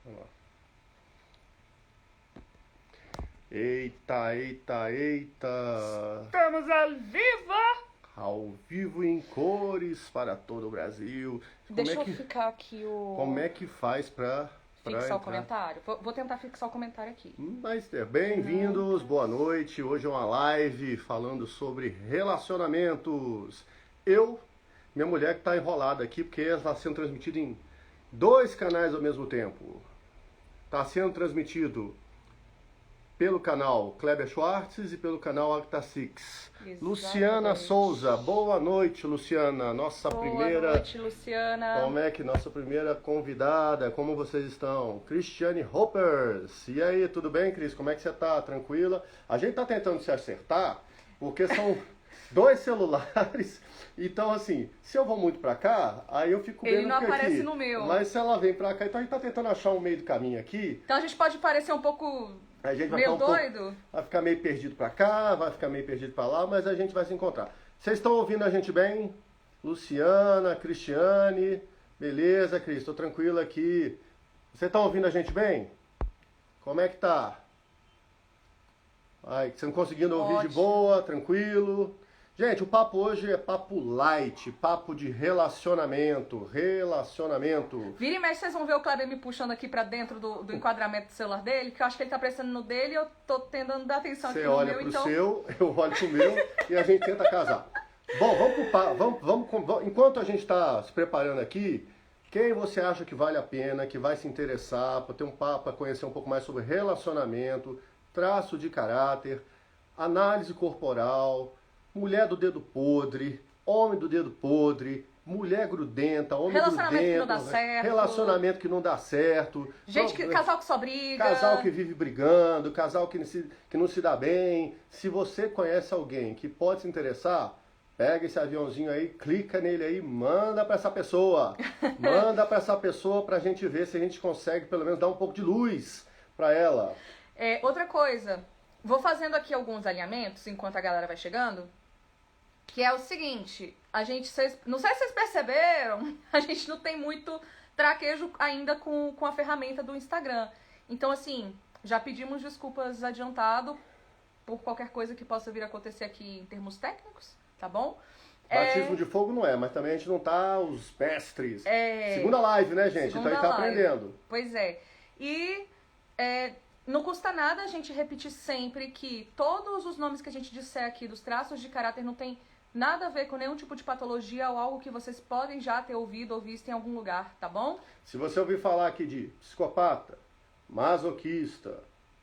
Vamos lá. Eita, eita, eita! Estamos ao vivo! Ao vivo em cores para todo o Brasil. Deixa eu ficar aqui o... Como é que faz pra fixar entrar? o comentário? Vou tentar fixar o comentário aqui. Mas bem-vindos, boa noite. Hoje é uma live falando sobre relacionamentos. Minha mulher que está enrolada aqui porque ela está sendo transmitida em 2 canais ao mesmo tempo. Está sendo transmitido pelo canal Kleber Schwartz e pelo canal Acta Six. Luciana Souza, boa noite, Luciana. Boa noite, Luciana. Como é que nossa primeira convidada? Como vocês estão? Cristiane Hoppers. E aí, tudo bem, Cris? Como é que você tá? Tranquila? A gente tá tentando se acertar, porque são 2 celulares. Então, assim, se eu vou muito pra cá, aí eu fico vendo ele não aparece aqui. No meu. Mas se ela vem pra cá, então a gente tá tentando achar um meio do caminho aqui. Então a gente pode parecer um pouco... A gente vai meio ficar doido? Vai ficar meio perdido pra cá, vai ficar meio perdido pra lá, mas a gente vai se encontrar. Vocês estão ouvindo a gente bem? Luciana, Cristiane, beleza, Cris? Tô tranquilo aqui. Vocês estão ouvindo a gente bem? Como é que tá? Ai, você não conseguindo ouvir de boa, tranquilo? Gente, o papo hoje é papo light, papo de relacionamento. Vira e mexe, vocês vão ver o Kleber me puxando aqui pra dentro do enquadramento do celular dele, que eu acho que ele tá prestando no dele e eu tô tentando dar atenção aqui no meu. Você olha pro seu, eu olho pro meu e a gente tenta casar. Bom, vamos enquanto a gente tá se preparando aqui, quem você acha que vale a pena, que vai se interessar, para ter um papo, para conhecer um pouco mais sobre relacionamento, traço de caráter, análise corporal, mulher do dedo podre, homem do dedo podre, mulher grudenta, homem relacionamento grudento, que não dá certo. Relacionamento que não dá certo. Casal que só briga. Casal que vive brigando, casal que não se dá bem. Se você conhece alguém que pode se interessar, pega esse aviãozinho aí, clica nele aí, manda pra essa pessoa. Manda pra essa pessoa pra gente ver se a gente consegue pelo menos dar um pouco de luz pra ela. Outra coisa, vou fazendo aqui alguns alinhamentos enquanto a galera vai chegando. Que é o seguinte, não sei se vocês perceberam, a gente não tem muito traquejo ainda com a ferramenta do Instagram. Então, assim, já pedimos desculpas adiantado por qualquer coisa que possa vir a acontecer aqui em termos técnicos, tá bom? Batismo de fogo não é, mas também a gente não tá os mestres. É... Segunda live, né, gente? Então a gente tá aprendendo. Pois é. E não custa nada a gente repetir sempre que todos os nomes que a gente disser aqui dos traços de caráter não tem nada a ver com nenhum tipo de patologia ou algo que vocês podem já ter ouvido ou visto em algum lugar, tá bom? Se você ouvir falar aqui de psicopata, masoquista,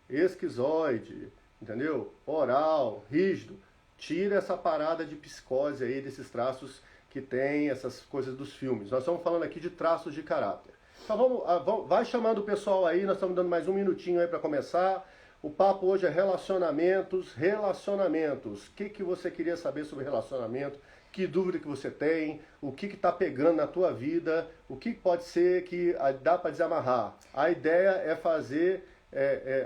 esquizoide, entendeu? Oral, rígido, tira essa parada de psicose aí, desses traços que tem, essas coisas dos filmes. Nós estamos falando aqui de traços de caráter. Então vai chamando o pessoal aí, nós estamos dando mais um minutinho aí para começar. O papo hoje é relacionamentos. O que você queria saber sobre relacionamento? Que dúvida que você tem? O que está pegando na tua vida? O que pode ser que dá para desamarrar? A ideia é fazer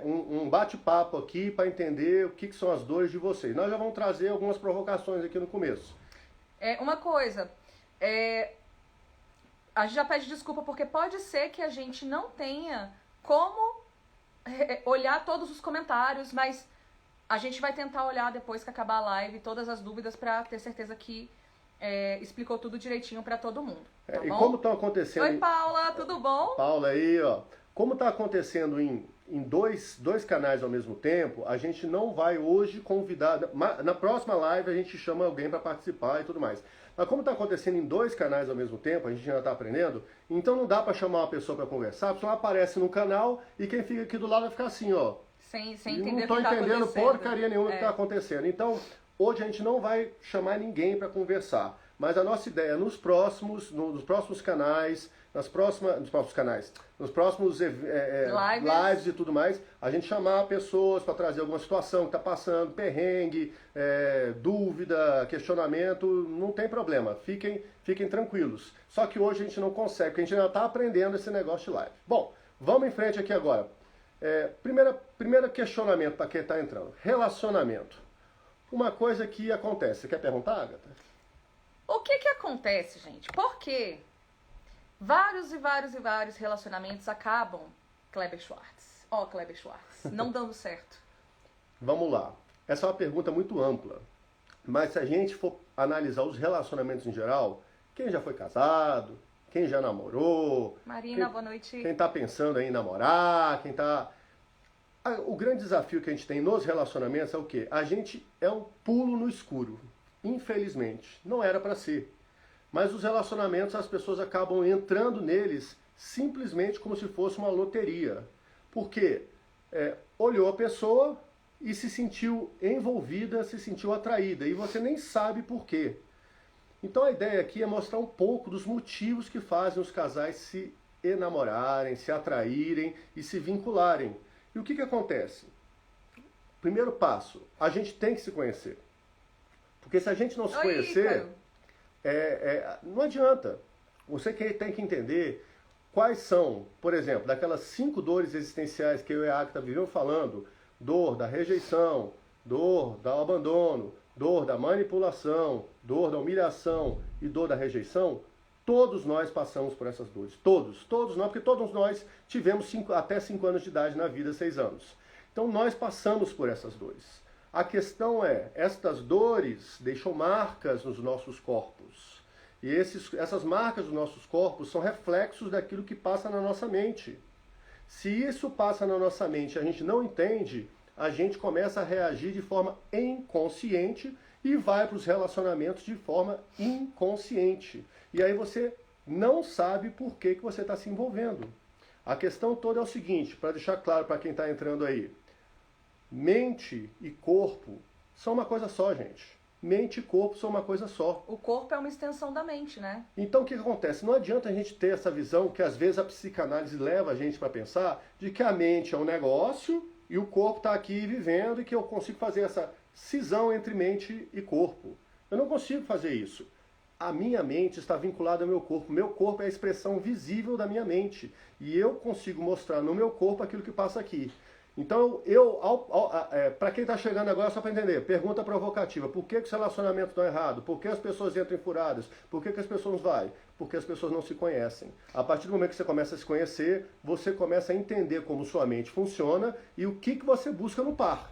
um bate-papo aqui para entender o que são as dores de vocês. Nós já vamos trazer algumas provocações aqui no começo. Uma coisa, a gente já pede desculpa porque pode ser que a gente não tenha como olhar todos os comentários, mas a gente vai tentar olhar depois que acabar a live todas as dúvidas para ter certeza que explicou tudo direitinho para todo mundo. Tá bom? E como estão acontecendo... Oi, Paula, tudo bom? Paula aí, ó. Como está acontecendo em 2 canais ao mesmo tempo, a gente não vai hoje convidar... Na próxima live a gente chama alguém para participar e tudo mais. Mas como está acontecendo em 2 canais ao mesmo tempo, a gente ainda está aprendendo, então não dá para chamar uma pessoa para conversar, a pessoa aparece no canal e quem fica aqui do lado vai ficar assim, ó. Sem entender o que não estou tá entendendo porcaria nenhuma do que está É. acontecendo. Então, hoje a gente não vai chamar ninguém para conversar. Mas a nossa ideia nos próximos canais, nos próximos lives e tudo mais, a gente chamar pessoas para trazer alguma situação que está passando, perrengue, dúvida, questionamento, não tem problema, fiquem tranquilos. Só que hoje a gente não consegue, porque a gente ainda está aprendendo esse negócio de live. Bom, vamos em frente aqui agora. Primeiro questionamento para quem está entrando, relacionamento. Uma coisa que acontece, você quer perguntar, Agatha? O que acontece, gente? Por que vários e vários relacionamentos acabam Kleber Schwartz. Ó, Kleber Schwartz. Não dando certo. Vamos lá. Essa é uma pergunta muito ampla. Mas se a gente for analisar os relacionamentos em geral, quem já foi casado, quem já namorou... Marina, boa noite. Quem está pensando em namorar, quem está... O grande desafio que a gente tem nos relacionamentos é o quê? A gente é um pulo no escuro. Infelizmente. Não era para ser. Mas os relacionamentos, as pessoas acabam entrando neles simplesmente como se fosse uma loteria. Porque olhou a pessoa e se sentiu envolvida, se sentiu atraída. E você nem sabe por quê. Então a ideia aqui é mostrar um pouco dos motivos que fazem os casais se enamorarem, se atraírem e se vincularem. E o que acontece? Primeiro passo, a gente tem que se conhecer. Porque se a gente não se conhecer, não adianta. Você tem que entender quais são, por exemplo, daquelas 5 dores existenciais que eu e a Agatha viviam falando, dor da rejeição, dor do abandono, dor da manipulação, dor da humilhação e dor da rejeição, todos nós passamos por essas dores. Todos nós, porque todos nós tivemos até 5 anos de idade na vida, 6 anos. Então nós passamos por essas dores. A questão estas dores deixam marcas nos nossos corpos. E essas marcas dos nossos corpos são reflexos daquilo que passa na nossa mente. Se isso passa na nossa mente e a gente não entende, a gente começa a reagir de forma inconsciente e vai para os relacionamentos de forma inconsciente. E aí você não sabe por que você está se envolvendo. A questão toda é o seguinte, para deixar claro para quem está entrando aí. Mente e corpo são uma coisa só, gente. Mente e corpo são uma coisa só. O corpo é uma extensão da mente, né? Então o que acontece? Não adianta a gente ter essa visão que às vezes a psicanálise leva a gente para pensar de que a mente é um negócio e o corpo está aqui vivendo e que eu consigo fazer essa cisão entre mente e corpo. Eu não consigo fazer isso. A minha mente está vinculada ao meu corpo. Meu corpo é a expressão visível da minha mente. E eu consigo mostrar no meu corpo aquilo que passa aqui. Então, para quem está chegando agora, só para entender, pergunta provocativa. Por que os relacionamentos estão errados? Por que as pessoas entram em furadas? Por que as pessoas vão? Porque as pessoas não se conhecem. A partir do momento que você começa a se conhecer, você começa a entender como sua mente funciona e o que você busca no par.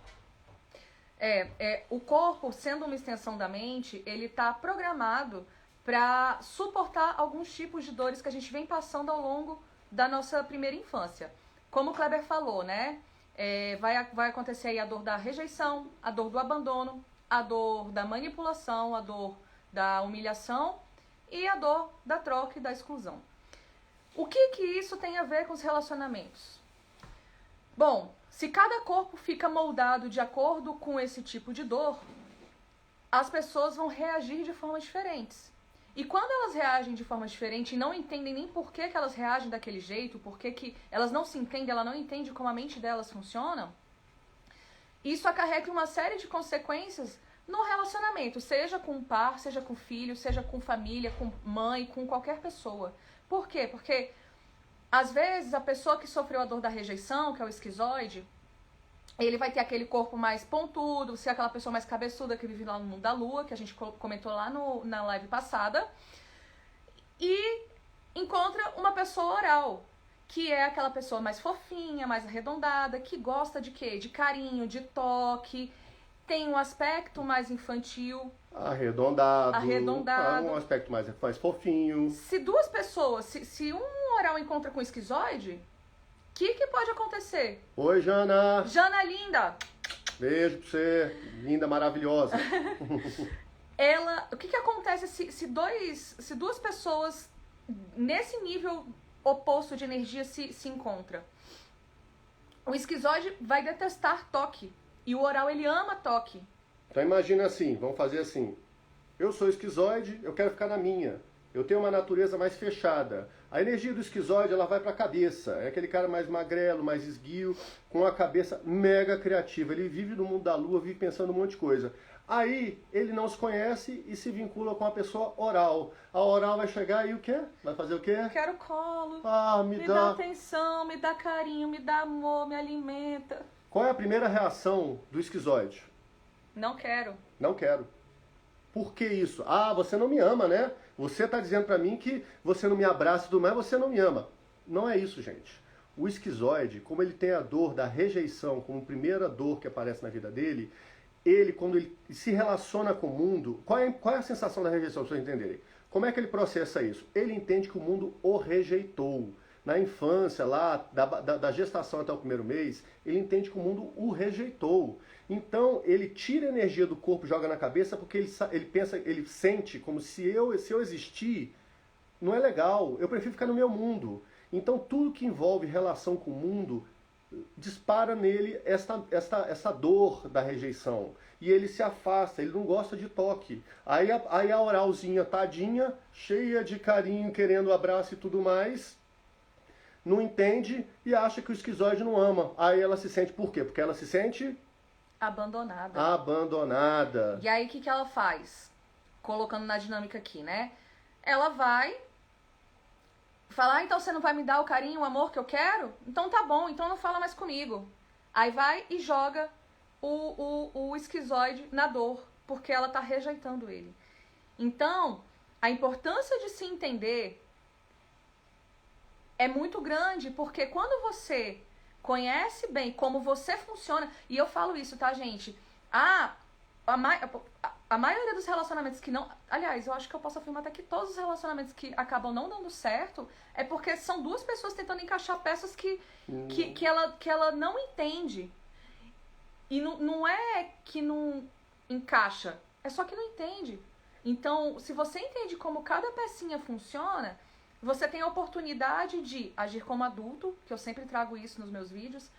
O corpo, sendo uma extensão da mente, ele está programado para suportar alguns tipos de dores que a gente vem passando ao longo da nossa primeira infância. Como o Kleber falou, né? Vai acontecer aí a dor da rejeição, a dor do abandono, a dor da manipulação, a dor da humilhação e a dor da troca e da exclusão. O que isso tem a ver com os relacionamentos? Bom, se cada corpo fica moldado de acordo com esse tipo de dor, as pessoas vão reagir de formas diferentes. E quando elas reagem de forma diferente e não entendem nem por que elas reagem daquele jeito, por que elas não se entendem, ela não entende como a mente delas funciona, isso acarreta uma série de consequências no relacionamento, seja com um par, seja com filho, seja com família, com mãe, com qualquer pessoa. Por quê? Porque, às vezes, a pessoa que sofreu a dor da rejeição, que é o esquizoide, ele vai ter aquele corpo mais pontudo, ser aquela pessoa mais cabeçuda que vive lá no mundo da lua, que a gente comentou lá na live passada. E encontra uma pessoa oral, que é aquela pessoa mais fofinha, mais arredondada, que gosta de quê? De carinho, de toque, tem um aspecto mais infantil. Arredondado. Um aspecto mais fofinho. Se duas pessoas, se um oral encontra com esquizoide, o que pode acontecer? Oi, Jana. Jana linda. Beijo pra você. Linda, maravilhosa. O que acontece se duas pessoas nesse nível oposto de energia se encontram? O esquizoide vai detestar toque. E o oral, ele ama toque. Então imagina assim, vamos fazer assim. Eu sou esquizoide, eu quero ficar na minha. Eu tenho uma natureza mais fechada. A energia do esquizoide, ela vai para a cabeça. É aquele cara mais magrelo, mais esguio, com a cabeça mega criativa. Ele vive no mundo da lua, vive pensando um monte de coisa. Aí, ele não se conhece e se vincula com a pessoa oral. A oral vai chegar e o quê? Vai fazer o quê? Quero colo. Me dá atenção, me dá carinho, me dá amor, me alimenta. Qual é a primeira reação do esquizoide? Não quero. Não quero. Por que isso? Você não me ama, né? Você está dizendo para mim que você não me abraça e tudo mais, você não me ama. Não é isso, gente. O esquizoide, como ele tem a dor da rejeição como primeira dor que aparece na vida dele, ele, quando ele se relaciona com o mundo, qual é a sensação da rejeição, para vocês entenderem? Como é que ele processa isso? Ele entende que o mundo o rejeitou. Na infância, lá, da gestação até o primeiro mês, ele entende que o mundo o rejeitou. Então, ele tira a energia do corpo e joga na cabeça porque ele pensa, ele sente como se eu existir, não é legal, eu prefiro ficar no meu mundo. Então, tudo que envolve relação com o mundo dispara nele essa dor da rejeição. E ele se afasta, ele não gosta de toque. Aí a oralzinha tadinha, cheia de carinho, querendo abraço e tudo mais, não entende e acha que o esquizoide não ama. Aí ela se sente por quê? Porque ela se sente abandonada. Abandonada. E aí o que ela faz? Colocando na dinâmica aqui, né? Ela vai falar, então você não vai me dar o carinho, o amor que eu quero? Então tá bom, então não fala mais comigo. Aí vai e joga o esquizoide na dor, porque ela tá rejeitando ele. Então, a importância de se entender é muito grande, porque quando você conhece bem como você funciona, e eu falo isso, tá, gente? A maioria dos relacionamentos que não... Aliás, eu acho que eu posso afirmar até que todos os relacionamentos que acabam não dando certo é porque são duas pessoas tentando encaixar peças que ela não entende. E não é que não encaixa, é só que não entende. Então, se você entende como cada pecinha funciona, você tem a oportunidade de agir como adulto, que eu sempre trago isso nos meus vídeos,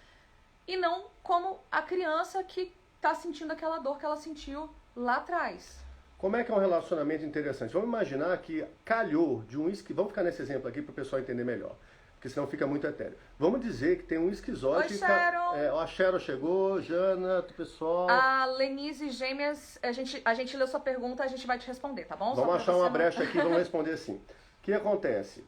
e não como a criança que tá sentindo aquela dor que ela sentiu lá atrás. Como é que é um relacionamento interessante? Vamos imaginar que calhou de um esquizoide. Vamos ficar nesse exemplo aqui para o pessoal entender melhor, porque senão fica muito etéreo. Vamos dizer que tem um esquizoide. Oi, Sharon. A Sharon chegou, Jana, o pessoal. A Lenise Gêmeas, a gente leu sua pergunta, a gente vai te responder, tá bom? Vamos achar uma brecha aqui e vamos responder assim. O que acontece?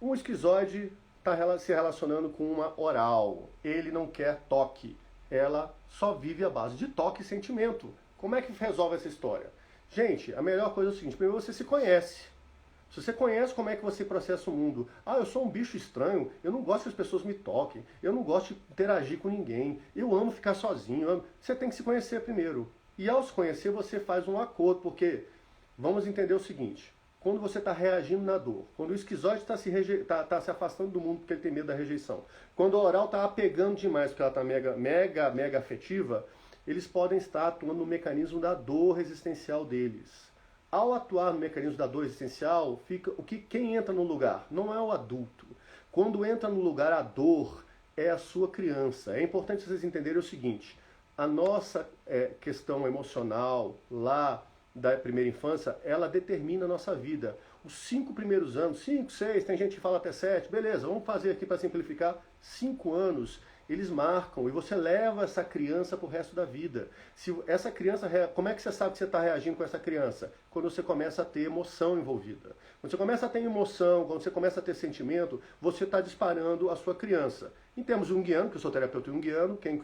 Um esquizoide está se relacionando com uma oral. Ele não quer toque. Ela só vive à base de toque e sentimento. Como é que resolve essa história? Gente, a melhor coisa é o seguinte: primeiro você se conhece. Se você conhece como é que você processa o mundo. Eu sou um bicho estranho, eu não gosto que as pessoas me toquem, eu não gosto de interagir com ninguém, eu amo ficar sozinho. Você tem que se conhecer primeiro. E ao se conhecer, você faz um acordo, porque vamos entender o seguinte: quando você está reagindo na dor, quando o esquizoide está se afastando do mundo porque ele tem medo da rejeição, quando a oral está apegando demais porque ela está mega afetiva, eles podem estar atuando no mecanismo da dor existencial deles. Ao atuar no mecanismo da dor existencial, quem entra no lugar? Não é o adulto. Quando entra no lugar a dor, é a sua criança. É importante vocês entenderem o seguinte: a nossa questão emocional lá da primeira infância, ela determina a nossa vida. Os 5 primeiros anos, 5, 6, tem gente que fala até 7, beleza, vamos fazer aqui para simplificar, 5 anos, eles marcam, e você leva essa criança para o resto da vida. Se essa criança, como é que você sabe que você está reagindo com essa criança? Quando você começa a ter emoção envolvida. Quando você começa a ter emoção, quando você começa a ter sentimento, você está disparando a sua criança. Em termos junguiano, que eu sou terapeuta junguiano, quem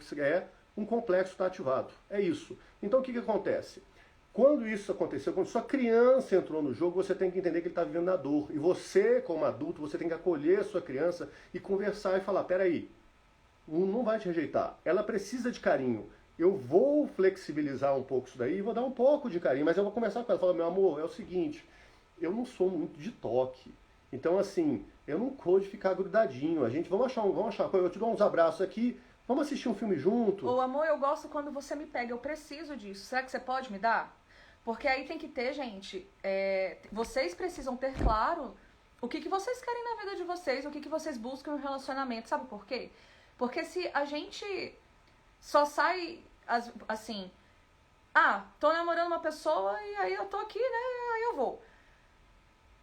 um complexo está ativado. É isso. Então o que acontece? Quando isso aconteceu, quando sua criança entrou no jogo, você tem que entender que ele está vivendo na dor. E você, como adulto, você tem que acolher a sua criança e conversar e falar: peraí, não vai te rejeitar. Ela precisa de carinho. Eu vou flexibilizar um pouco isso daí e vou dar um pouco de carinho, mas eu vou conversar com ela. Falar: meu amor, é o seguinte, eu não sou muito de toque. Então, assim, eu não gosto de ficar grudadinho. Vamos achar, eu te dou uns abraços aqui, vamos assistir um filme junto. Ô, amor, eu gosto quando você me pega, eu preciso disso. Será que você pode me dar? Porque aí tem que ter, gente, vocês precisam ter claro o que vocês querem na vida de vocês, o que vocês buscam no relacionamento. Sabe por quê? Porque se a gente só sai, assim, tô namorando uma pessoa e aí eu tô aqui, né, aí eu vou.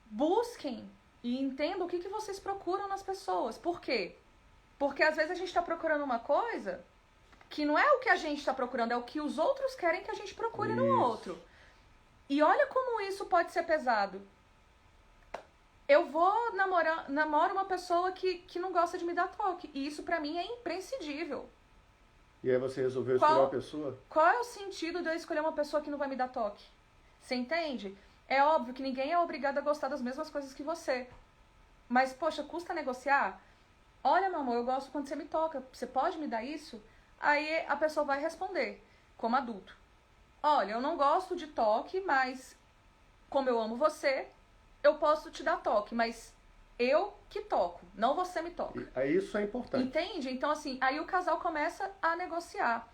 Busquem e entendam o que vocês procuram nas pessoas. Por quê? Porque às vezes a gente tá procurando uma coisa que não é o que a gente tá procurando, é o que os outros querem que a gente procure no outro. E olha como isso pode ser pesado. Eu vou namoro uma pessoa que não gosta de me dar toque. E isso pra mim é imprescindível. E aí você resolveu escolher uma pessoa? Qual é o sentido de eu escolher uma pessoa que não vai me dar toque? Você entende? É óbvio que ninguém é obrigado a gostar das mesmas coisas que você. Mas, poxa, custa negociar? olha, meu amor, eu gosto quando você me toca, você pode me dar isso? Aí a pessoa vai responder, como adulto. Olha, eu não gosto de toque, mas como eu amo você, eu posso te dar toque, mas eu que toco, não você me toca. Isso é importante. Entende? Então, assim, aí o casal começa a negociar.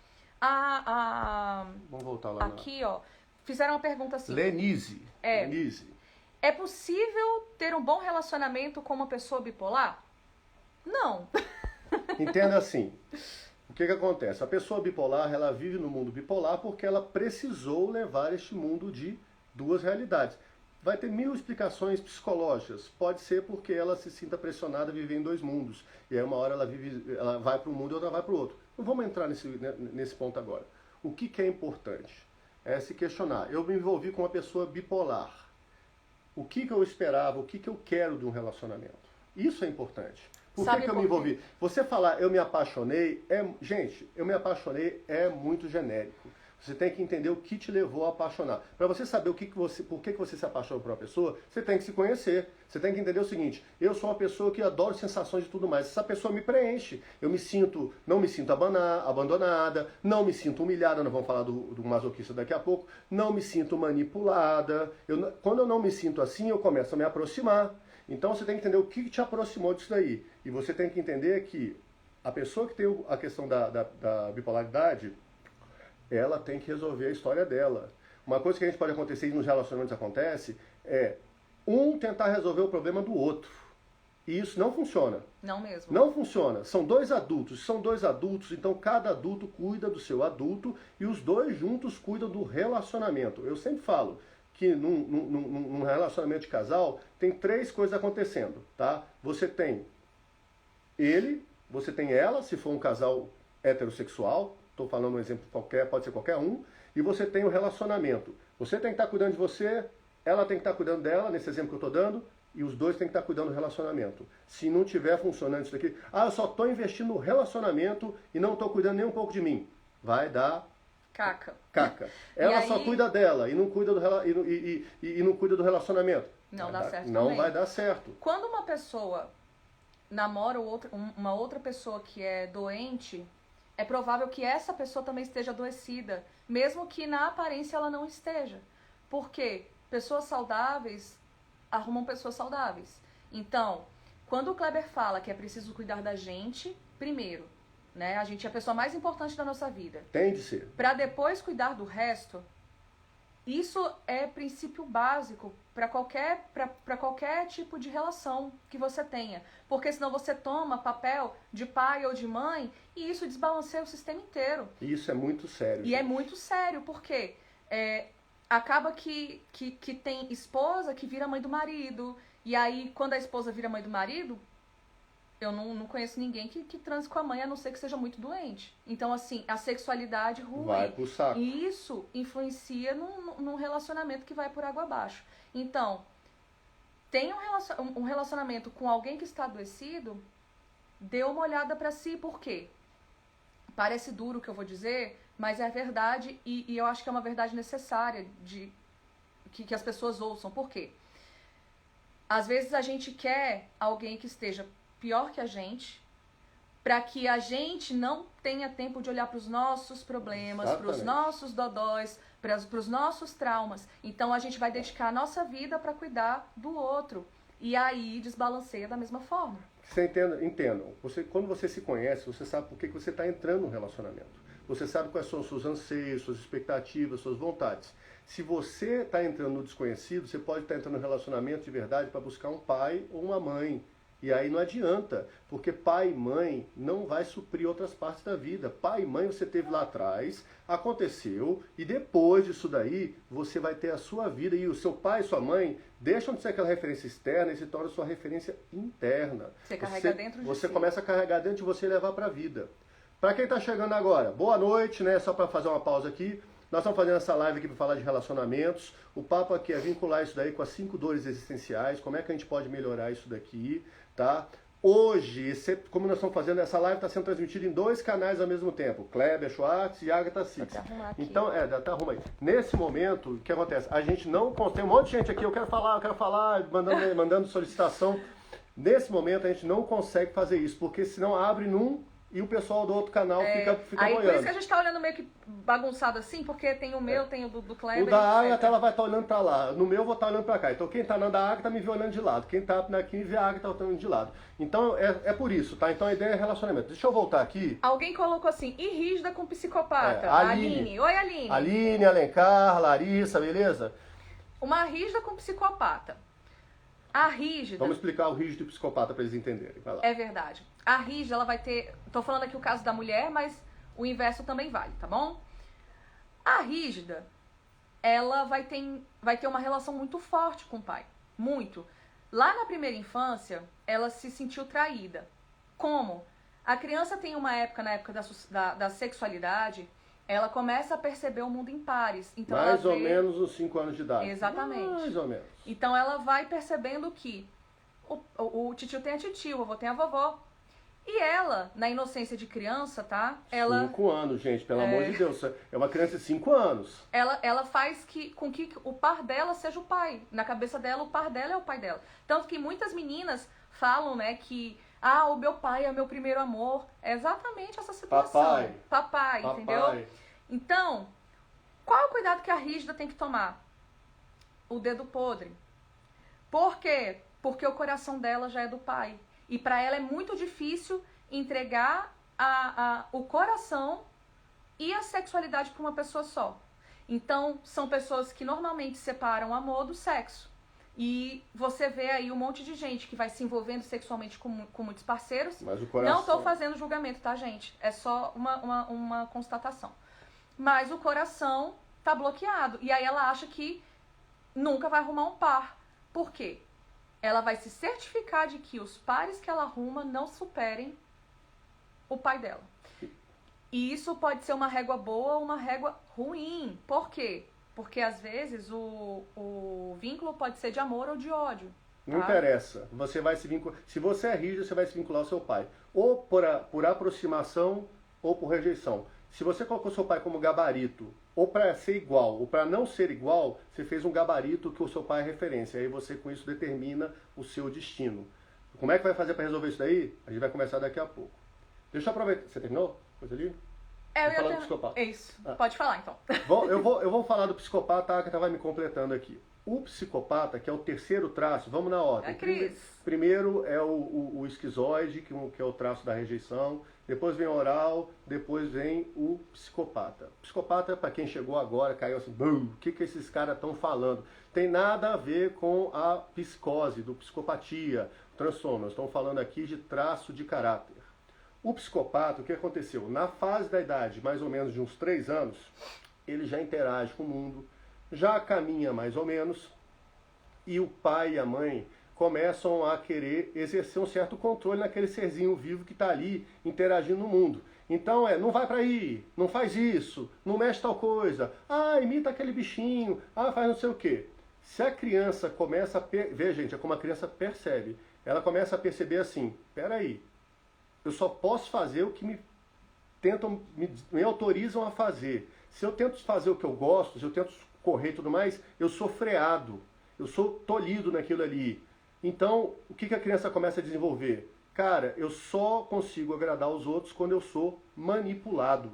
Vamos voltar lá. Aqui, ó, fizeram uma pergunta assim. Lenise. É possível ter um bom relacionamento com uma pessoa bipolar? Não. Entenda assim. O que acontece? A pessoa bipolar, ela vive no mundo bipolar porque ela precisou levar este mundo de duas realidades. Vai ter 1000 explicações psicológicas. Pode ser porque ela se sinta pressionada a viver em dois mundos. E aí uma hora ela vai para um mundo e outra vai para o outro. Não vamos entrar nesse ponto agora. O que é importante? É se questionar. Eu me envolvi com uma pessoa bipolar. O que eu esperava, o que eu quero de um relacionamento? Isso é importante. Por que eu me envolvi? Você falar eu me apaixonei, gente, eu me apaixonei é muito genérico. Você tem que entender o que te levou a apaixonar. Para você saber por que você se apaixonou por uma pessoa, você tem que se conhecer. Você tem que entender o seguinte, eu sou uma pessoa que adoro sensações e tudo mais. Essa pessoa me preenche. Eu não me sinto abandonada, não me sinto humilhada, nós vamos falar do masoquista daqui a pouco, não me sinto manipulada. Quando eu não me sinto assim, eu começo a me aproximar. Então você tem que entender o que te aproximou disso daí. E você tem que entender que a pessoa que tem a questão da bipolaridade, ela tem que resolver a história dela. Uma coisa que a gente pode acontecer, e nos relacionamentos acontece, é um tentar resolver o problema do outro. E isso não funciona. Não mesmo. Não funciona. São dois adultos, então cada adulto cuida do seu adulto e os dois juntos cuidam do relacionamento. Eu sempre falo que num relacionamento de casal tem 3 coisas acontecendo, tá? Você tem ele, você tem ela, se for um casal heterossexual, estou falando um exemplo qualquer, pode ser qualquer um, e você tem o relacionamento. Você tem que estar cuidando de você, ela tem que estar cuidando dela, nesse exemplo que eu estou dando, e os dois têm que estar cuidando do relacionamento. Se não estiver funcionando isso daqui, eu só estou investindo no relacionamento e não estou cuidando nem um pouco de mim. Vai dar caca. Ela só cuida dela e não cuida não cuida do relacionamento. Não dá certo. Não vai dar certo. Quando uma pessoa namora uma outra pessoa que é doente, é provável que essa pessoa também esteja adoecida, mesmo que na aparência ela não esteja. Por quê? Pessoas saudáveis arrumam pessoas saudáveis. Então, quando o Kleber fala que é preciso cuidar da gente, primeiro, né? A gente é a pessoa mais importante da nossa vida. Tem de ser. Para depois cuidar do resto, isso é princípio básico para qualquer tipo de relação que você tenha. Porque senão você toma papel de pai ou de mãe e isso desbalanceia o sistema inteiro. Isso é muito sério. E é muito sério, porque acaba que tem esposa que vira mãe do marido. E aí, quando a esposa vira mãe do marido, eu não conheço ninguém que transe com a mãe, a não ser que seja muito doente. Então, assim, a sexualidade ruim. Vai pro saco. E isso influencia num relacionamento que vai por água abaixo. Então, tem um relacionamento com alguém que está adoecido, dê uma olhada pra si. Por quê? Parece duro o que eu vou dizer, mas é verdade e eu acho que é uma verdade necessária que as pessoas ouçam. Por quê? Às vezes a gente quer alguém que esteja pior que a gente, para que a gente não tenha tempo de olhar para os nossos problemas, para os nossos dodóis, para os nossos traumas. Então a gente vai dedicar a nossa vida para cuidar do outro. E aí desbalanceia da mesma forma. Você entendam. Quando você se conhece, você sabe por que você está entrando no relacionamento. Você sabe quais são os seus anseios, suas expectativas, suas vontades. Se você está entrando no desconhecido, você pode estar entrando no relacionamento de verdade para buscar um pai ou uma mãe. E aí não adianta, porque pai e mãe não vai suprir outras partes da vida. Pai e mãe você teve lá atrás, aconteceu, e depois disso daí, você vai ter a sua vida. E o seu pai e sua mãe deixam de ser aquela referência externa e se torna sua referência interna. Você carrega dentro de Você si. começa a carregar dentro de você e levar para a vida. Para quem está chegando agora, boa noite, né? Só para fazer uma pausa aqui. Nós estamos fazendo essa live aqui para falar de relacionamentos. O papo aqui é vincular isso daí com as 5 dores existenciais. Como é que a gente pode melhorar isso daqui, tá? Hoje, como nós estamos fazendo, essa live está sendo transmitida em 2 canais ao mesmo tempo. Kleber Schwartz e Agatha Six. Então, até arruma aí. Nesse momento, o que acontece? A gente não... Tem um monte de gente aqui, eu quero falar, mandando solicitação. Nesse momento a gente não consegue fazer isso, porque senão abre num e o pessoal do outro canal fica aí boiando. por isso que a gente tá olhando meio que bagunçado assim, porque tem o meu, tem o do Kleber. O da etc. Agatha, ela vai estar olhando pra lá. No meu, eu vou estar olhando pra cá. Então, quem tá olhando a Agatha me vê olhando de lado. Quem tá aqui me vê a Agatha olhando de lado. Então, é por isso, tá? Então, a ideia é relacionamento. Deixa eu voltar aqui. Alguém colocou assim, e rígida com psicopata. Aline. Oi, Aline. Aline, Alencar, Larissa, beleza? Uma rígida com psicopata. A rígida... Vamos explicar o rígido e o psicopata pra eles entenderem. Vai lá. É verdade. A rígida, ela vai ter... Tô falando aqui o caso da mulher, mas o inverso também vale, tá bom? A rígida, ela vai ter uma relação muito forte com o pai. Muito. Lá na primeira infância, ela se sentiu traída. Como? A criança tem uma época, na época da sexualidade, ela começa a perceber o mundo em pares. Então Mais ela ou menos uns 5 anos de idade. Exatamente. Mais ou menos. Então ela vai percebendo que o titio tem a titia, o vovô tem a vovó. E ela, na inocência de criança, tá? 5 anos, gente, pelo amor de Deus. É uma criança de 5 anos. Ela faz com que o par dela seja o pai. Na cabeça dela, o par dela é o pai dela. Tanto que muitas meninas falam, né, que o meu pai é meu primeiro amor. É exatamente essa situação. Papai, entendeu? Então, qual é o cuidado que a rígida tem que tomar? O dedo podre. Por quê? Porque o coração dela já é do pai. E para ela é muito difícil entregar o coração e a sexualidade para uma pessoa só. Então, são pessoas que normalmente separam o amor do sexo. E você vê aí um monte de gente que vai se envolvendo sexualmente com muitos parceiros. Mas o coração... Não estou fazendo julgamento, tá, gente? É só uma constatação. Mas o coração tá bloqueado. E aí ela acha que nunca vai arrumar um par. Por quê? Ela vai se certificar de que os pares que ela arruma não superem o pai dela. E isso pode ser uma régua boa ou uma régua ruim. Por quê? Porque às vezes o vínculo pode ser de amor ou de ódio. Não interessa. Você vai se vincular. Se você é rígido, você vai se vincular ao seu pai. Ou por aproximação ou por rejeição. Se você colocou seu pai como gabarito, ou para ser igual, ou para não ser igual, você fez um gabarito que o seu pai é referência. Aí você com isso determina o seu destino. Como é que vai fazer para resolver isso daí? A gente vai começar daqui a pouco. Deixa eu aproveitar. Você terminou? Coisa ali? Eu ia falar do psicopata. Isso. Pode falar, então. Eu vou falar do psicopata, a Agatha vai me completando aqui. O psicopata, que é o terceiro traço, vamos na ordem. Primeiro é o esquizoide, que é o traço da rejeição. Depois vem o oral, depois vem o psicopata. Psicopata, para quem chegou agora, caiu assim, o que esses caras estão falando? Tem nada a ver com a psicose, do psicopatia, transtorno. Nós estamos falando aqui de traço de caráter. O psicopata, o que aconteceu? Na fase da idade, mais ou menos de uns 3 anos, ele já interage com o mundo, já caminha mais ou menos, e o pai e a mãe começam a querer exercer um certo controle naquele serzinho vivo que está ali interagindo no mundo. Então não vai para aí, não faz isso, não mexe tal coisa, imita aquele bichinho, faz não sei o quê. Se a criança começa a ver, gente, é como a criança percebe, ela começa a perceber assim, peraí, eu só posso fazer o que me autorizam a fazer. Se eu tento fazer o que eu gosto, se eu tento correr e tudo mais, eu sou freado, eu sou tolhido naquilo ali. Então, o que a criança começa a desenvolver? Cara, eu só consigo agradar os outros quando eu sou manipulado.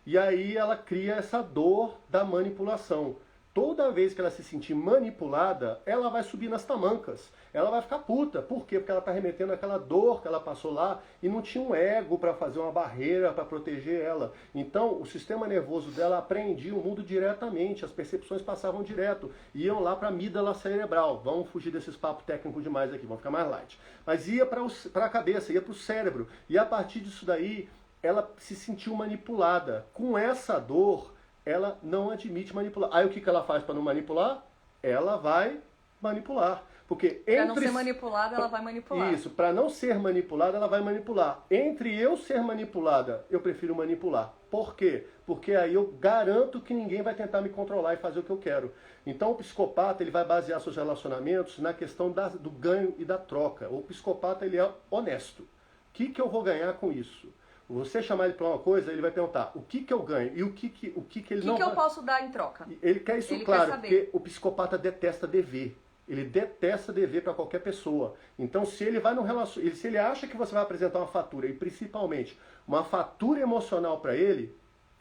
E aí ela cria essa dor da manipulação. Toda vez que ela se sentir manipulada, ela vai subir nas tamancas. Ela vai ficar puta. Por quê? Porque ela está remetendo àquela dor que ela passou lá e não tinha um ego para fazer uma barreira para proteger ela. Então, o sistema nervoso dela aprendia o mundo diretamente. As percepções passavam direto. Iam lá para a amígdala cerebral. Vamos fugir desses papos técnicos demais aqui, vamos ficar mais light. Mas ia para a cabeça, ia para o cérebro. E a partir disso daí, ela se sentiu manipulada. Com essa dor, ela não admite manipular. Aí o que ela faz para não manipular? Ela vai manipular. Porque para não ser manipulada, ela vai manipular. Isso, para não ser manipulada, ela vai manipular. Entre eu ser manipulada, eu prefiro manipular. Por quê? Porque aí eu garanto que ninguém vai tentar me controlar e fazer o que eu quero. Então o psicopata, ele vai basear seus relacionamentos na questão do ganho e da troca. O psicopata, ele é honesto. O que eu vou ganhar com isso? Você chamar ele para uma coisa, ele vai perguntar o que eu ganho e o que ele não vai... O que eu posso dar em troca? Ele quer isso, claro, porque o psicopata detesta dever. Ele detesta dever para qualquer pessoa. Então, se ele vai no relacionamento, se ele acha que você vai apresentar uma fatura, e principalmente uma fatura emocional para ele,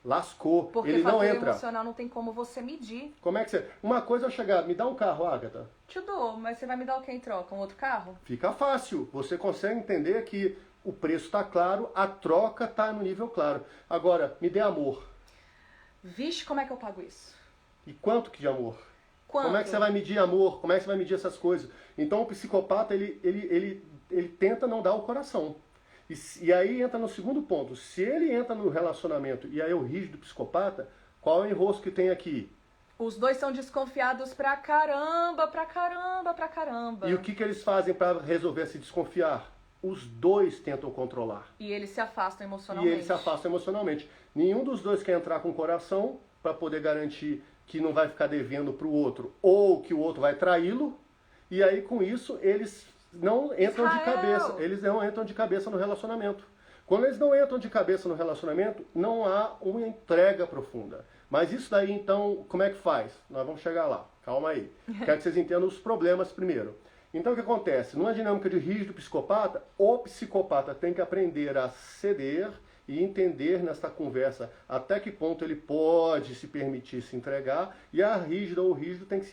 lascou. Porque ele não fatura entra. emocional não tem como você medir. Como é que você... Uma coisa é eu chegar, me dá um carro, Agatha. Te dou, mas você vai me dar o que em troca? Um outro carro? Fica fácil. Você consegue entender que o preço está claro, a troca está no nível claro. Agora, me dê amor. Vixe, como é que eu pago isso? E quanto que de amor? Quanto? Como é que você vai medir amor? Como é que você vai medir essas coisas? Então o psicopata, ele tenta não dar o coração. E aí entra no segundo ponto. Se ele entra no relacionamento e aí é o rígido psicopata, qual é o enrosco que tem aqui? Os dois são desconfiados pra caramba, pra caramba, pra caramba. E o que eles fazem para resolver se desconfiar? Os dois tentam controlar. E eles se afastam E emocionalmente. eles se afastam emocionalmente. Nenhum dos dois quer entrar com o coração para poder garantir que não vai ficar devendo para o outro ou que o outro vai traí-lo. E aí, com isso, eles não entram de cabeça. Eles não entram de cabeça no relacionamento. Quando eles não entram de cabeça no relacionamento, não há uma entrega profunda. Mas isso daí, então, como é que faz? Nós vamos chegar lá. Calma aí. Quero que vocês entendam os problemas primeiro. Então, o que acontece? Numa dinâmica de rígido psicopata, o psicopata tem que aprender a ceder e entender nesta conversa até que ponto ele pode se permitir se entregar, e a rígida ou o rígido tem que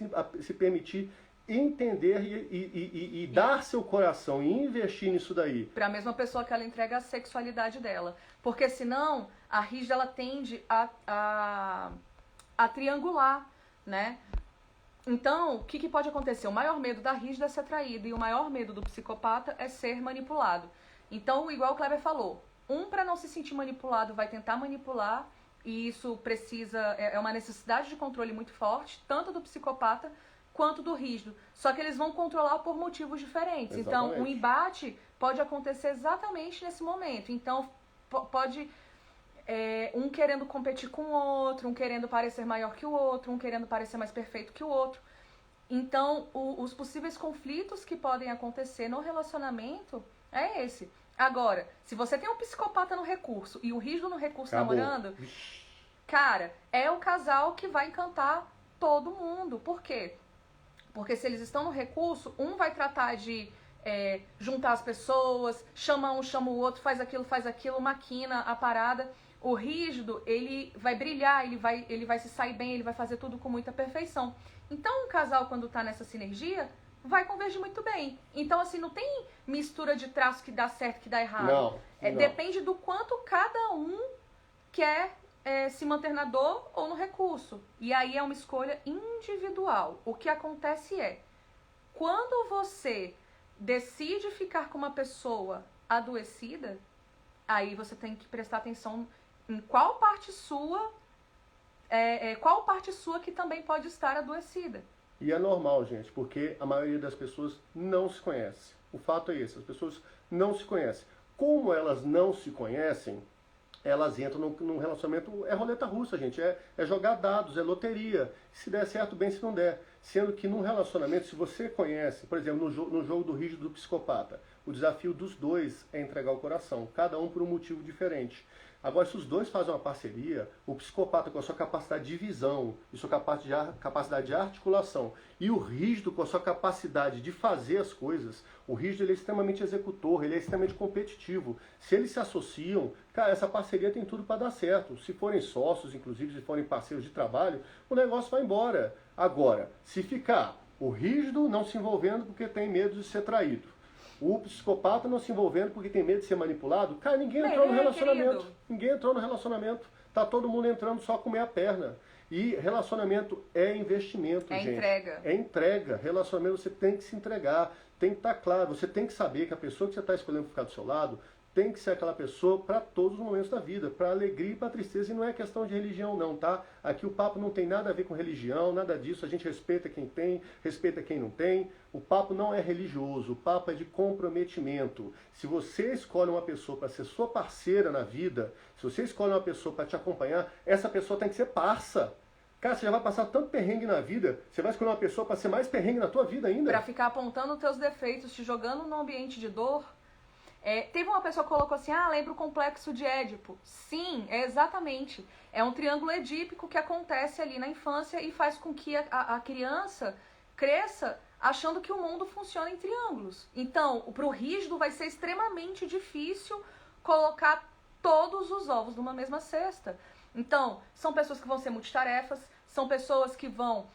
se permitir entender e dar seu coração e investir nisso daí. Para a mesma pessoa que ela entrega a sexualidade dela. Porque senão, a rígida ela tende a triangular, né? Então, o que pode acontecer? O maior medo da rígida é ser traído e o maior medo do psicopata é ser manipulado. Então, igual o Kleber falou, para não se sentir manipulado, vai tentar manipular, e isso é uma necessidade de controle muito forte, tanto do psicopata quanto do rígido. Só que eles vão controlar por motivos diferentes. Exatamente. Então, um embate pode acontecer exatamente nesse momento. Então, pode um querendo competir com o outro, um querendo parecer maior que o outro, um querendo parecer mais perfeito que o outro. Então, os possíveis conflitos que podem acontecer no relacionamento é esse. Agora, se você tem um psicopata no recurso e o rígido no recurso namorando, cara, é o casal que vai encantar todo mundo. Por quê? Porque se eles estão no recurso, um vai tratar de juntar as pessoas, chama um, chama o outro, faz aquilo, maquina a parada. O rígido, ele vai brilhar, ele vai se sair bem, ele vai fazer tudo com muita perfeição. Então, um casal, quando tá nessa sinergia, vai convergir muito bem. Então, assim, não tem mistura de traço que dá certo, que dá errado. Não. Depende do quanto cada um quer se manter na dor ou no recurso. E aí é uma escolha individual. O que acontece é, quando você decide ficar com uma pessoa adoecida, aí você tem que prestar atenção em qual parte sua que também pode estar adoecida. E é normal, gente, porque a maioria das pessoas não se conhece. O fato é esse, as pessoas não se conhecem. Como elas não se conhecem, elas entram num relacionamento, é roleta russa, gente, é jogar dados, é loteria. Se der certo, bem, se não der. Sendo que num relacionamento, se você conhece, por exemplo, no jogo do rígido do psicopata, o desafio dos dois é entregar o coração, cada um por um motivo diferente. Agora, se os dois fazem uma parceria, o psicopata com a sua capacidade de visão e sua capacidade de articulação, e o rígido com a sua capacidade de fazer as coisas, o rígido ele é extremamente executor, ele é extremamente competitivo. Se eles se associam, cara, essa parceria tem tudo para dar certo. Se forem sócios, inclusive, se forem parceiros de trabalho, o negócio vai embora. Agora, se ficar o rígido não se envolvendo porque tem medo de ser traído, o psicopata não se envolvendo porque tem medo de ser manipulado, cara, ninguém entrou no relacionamento. Querido. Ninguém entrou no relacionamento. Tá todo mundo entrando só com meia perna. E relacionamento é investimento, gente. Entrega. É entrega. Relacionamento você tem que se entregar. Tem que estar claro. Você tem que saber que a pessoa que você está escolhendo ficar do seu lado tem que ser aquela pessoa para todos os momentos da vida, para alegria e para tristeza, e não é questão de religião não, tá? Aqui o papo não tem nada a ver com religião, nada disso, a gente respeita quem tem, respeita quem não tem, o papo não é religioso, o papo é de comprometimento. Se você escolhe uma pessoa para ser sua parceira na vida, se você escolhe uma pessoa para te acompanhar, essa pessoa tem que ser parça. Cara, você já vai passar tanto perrengue na vida, você vai escolher uma pessoa para ser mais perrengue na tua vida ainda? Para ficar apontando os teus defeitos, te jogando num ambiente de dor. Teve uma pessoa que colocou assim, lembra o complexo de Édipo. Sim, exatamente. É um triângulo edípico que acontece ali na infância e faz com que a criança cresça achando que o mundo funciona em triângulos. Então, pro rígido vai ser extremamente difícil colocar todos os ovos numa mesma cesta. Então, são pessoas que vão ser multitarefas, são pessoas que vão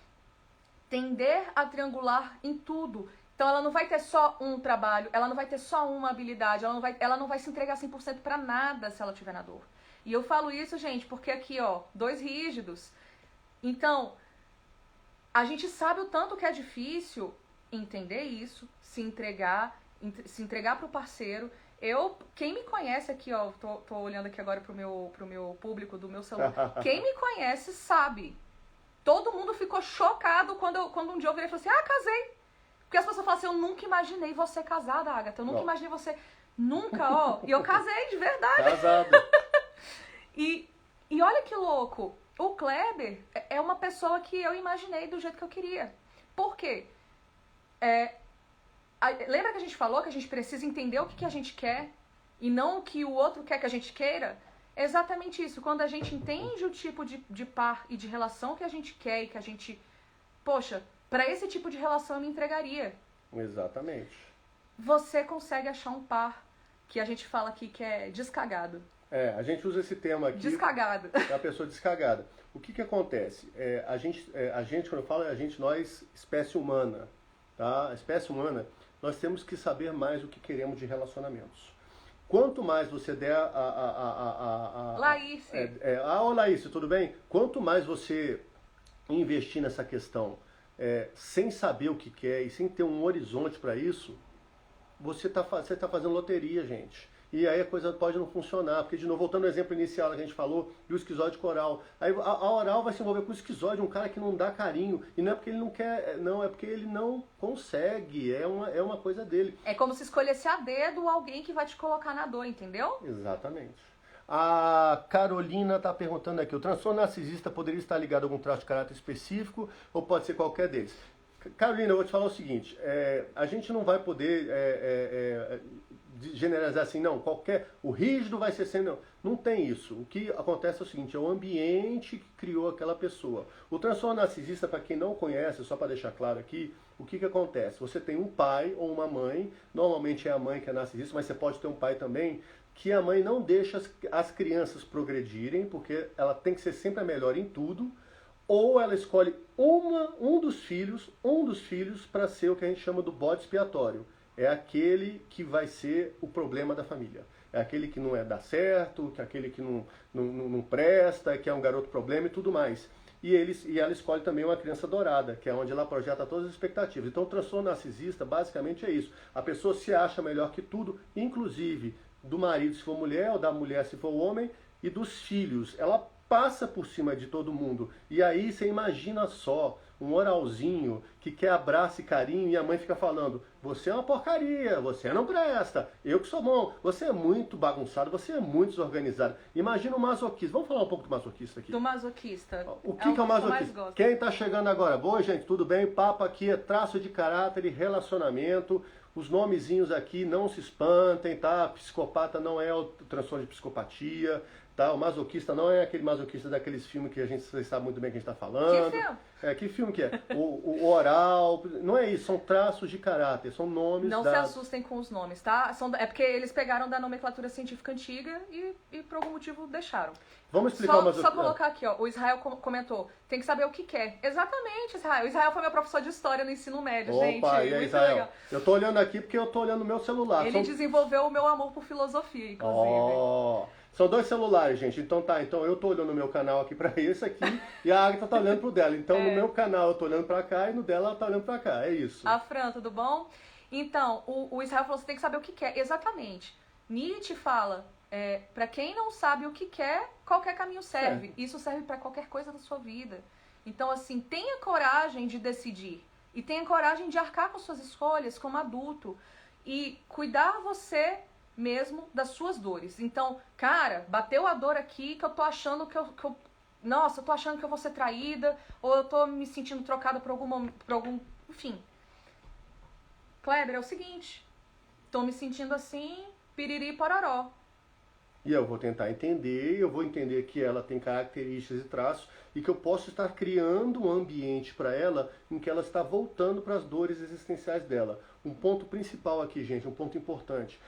tender a triangular em tudo. Então, ela não vai ter só um trabalho, ela não vai ter só uma habilidade, ela não vai se entregar 100% para nada se ela tiver na dor. E eu falo isso, gente, porque aqui, ó, 2 rígidos. Então, a gente sabe o tanto que é difícil entender isso, se entregar pro parceiro. Quem me conhece aqui, ó, tô olhando aqui agora pro meu público do meu celular. Quem me conhece sabe. Todo mundo ficou chocado quando um dia eu virei e falei assim, casei. Porque as pessoas falam assim, eu nunca imaginei você casada, Agatha. Eu nunca imaginei você. Nunca, ó. E eu casei, de verdade. Casado. E olha que louco. O Kleber é uma pessoa que eu imaginei do jeito que eu queria. Por quê? Lembra que a gente falou que a gente precisa entender o que a gente quer e não o que o outro quer que a gente queira? É exatamente isso. Quando a gente entende o tipo de par e de relação que a gente quer e que a gente... Poxa, para esse tipo de relação eu me entregaria. Exatamente. Você consegue achar um par que a gente fala aqui que é descagado. A gente usa esse termo aqui... Descagado. É a pessoa descagada. O que acontece? A gente, quando eu falo nós, espécie humana, tá? A espécie humana, nós temos que saber mais o que queremos de relacionamentos. Quanto mais você der Laís. Laís, tudo bem? Quanto mais você investir nessa questão sem saber o que quer e sem ter um horizonte para isso, você tá fazendo loteria, gente. E aí a coisa pode não funcionar, porque, de novo, voltando ao exemplo inicial que a gente falou, do esquizoide com oral. Aí a oral vai se envolver com o esquizoide, um cara que não dá carinho. E não é porque ele não quer, não, é porque ele não consegue. É uma coisa dele. É como se escolhesse a dedo alguém que vai te colocar na dor, entendeu? Exatamente. A Carolina está perguntando aqui, o transtorno narcisista poderia estar ligado a algum traço de caráter específico ou pode ser qualquer deles? Carolina, eu vou te falar o seguinte, a gente não vai poder generalizar assim, não, o rígido vai ser sempre, não tem isso. O que acontece é o seguinte, é o ambiente que criou aquela pessoa. O transtorno narcisista, para quem não conhece, só para deixar claro aqui, o que acontece? Você tem um pai ou uma mãe, normalmente é a mãe que é narcisista, mas você pode ter um pai também, que a mãe não deixa as crianças progredirem, porque ela tem que ser sempre a melhor em tudo, ou ela escolhe um dos filhos para ser o que a gente chama do bode expiatório. É aquele que vai ser o problema da família. É aquele que não dá certo, que é aquele que não presta, que é um garoto problema e tudo mais. E ela escolhe também uma criança dourada, que é onde ela projeta todas as expectativas. Então o transtorno narcisista basicamente é isso. A pessoa se acha melhor que tudo, inclusive do marido se for mulher, ou da mulher se for homem, e dos filhos. Ela passa por cima de todo mundo. E aí você imagina só, um oralzinho que quer abraço e carinho e a mãe fica falando, você é uma porcaria, você não presta, eu que sou bom, você é muito bagunçado, você é muito desorganizado. Imagina o masoquista. Vamos falar um pouco do masoquista aqui. Do masoquista. O que é o masoquista? Quem está chegando agora? Boa, gente, tudo bem? Papo aqui é traço de caráter e relacionamento. Os nomezinhos aqui não se espantem, tá? Psicopata não é o transtorno de psicopatia, tá? O masoquista não é aquele masoquista daqueles filmes que vocês sabem muito bem que a gente está falando. Que filme? Que filme que é? O oral, não é isso, são traços de caráter, são nomes Não se assustem com os nomes, tá? É porque eles pegaram da nomenclatura científica antiga e por algum motivo deixaram. Vamos explicar o masoquista. Só colocar aqui, ó, o Israel comentou, tem que saber o que quer. Exatamente, Israel. O Israel foi meu professor de história no ensino médio, gente. Opa, e aí, muito Israel? legal. Eu tô olhando aqui porque eu tô olhando no meu celular. Ele desenvolveu o meu amor por filosofia, inclusive. São 2 celulares, gente. Então eu tô olhando no meu canal aqui pra esse aqui e a Agatha tá olhando pro dela. Então no meu canal eu tô olhando pra cá e no dela ela tá olhando pra cá. É isso. A Fran, tudo bom? Então, o Israel falou, você tem que saber o que quer. Exatamente. Nietzsche fala, pra quem não sabe o que quer, qualquer caminho serve. Isso serve pra qualquer coisa da sua vida. Então, assim, tenha coragem de decidir. E tenha coragem de arcar com suas escolhas como adulto. E cuidar você mesmo das suas dores. Então, cara, bateu a dor aqui que eu tô achando nossa, eu tô achando que eu vou ser traída, ou eu tô me sentindo trocada por algum, enfim. Kleber, é o seguinte, tô me sentindo assim, piriri pororó. E eu vou tentar entender, eu vou entender que ela tem características e traços e que eu posso estar criando um ambiente para ela em que ela está voltando para as dores existenciais dela. Um ponto principal aqui, gente, um ponto importante.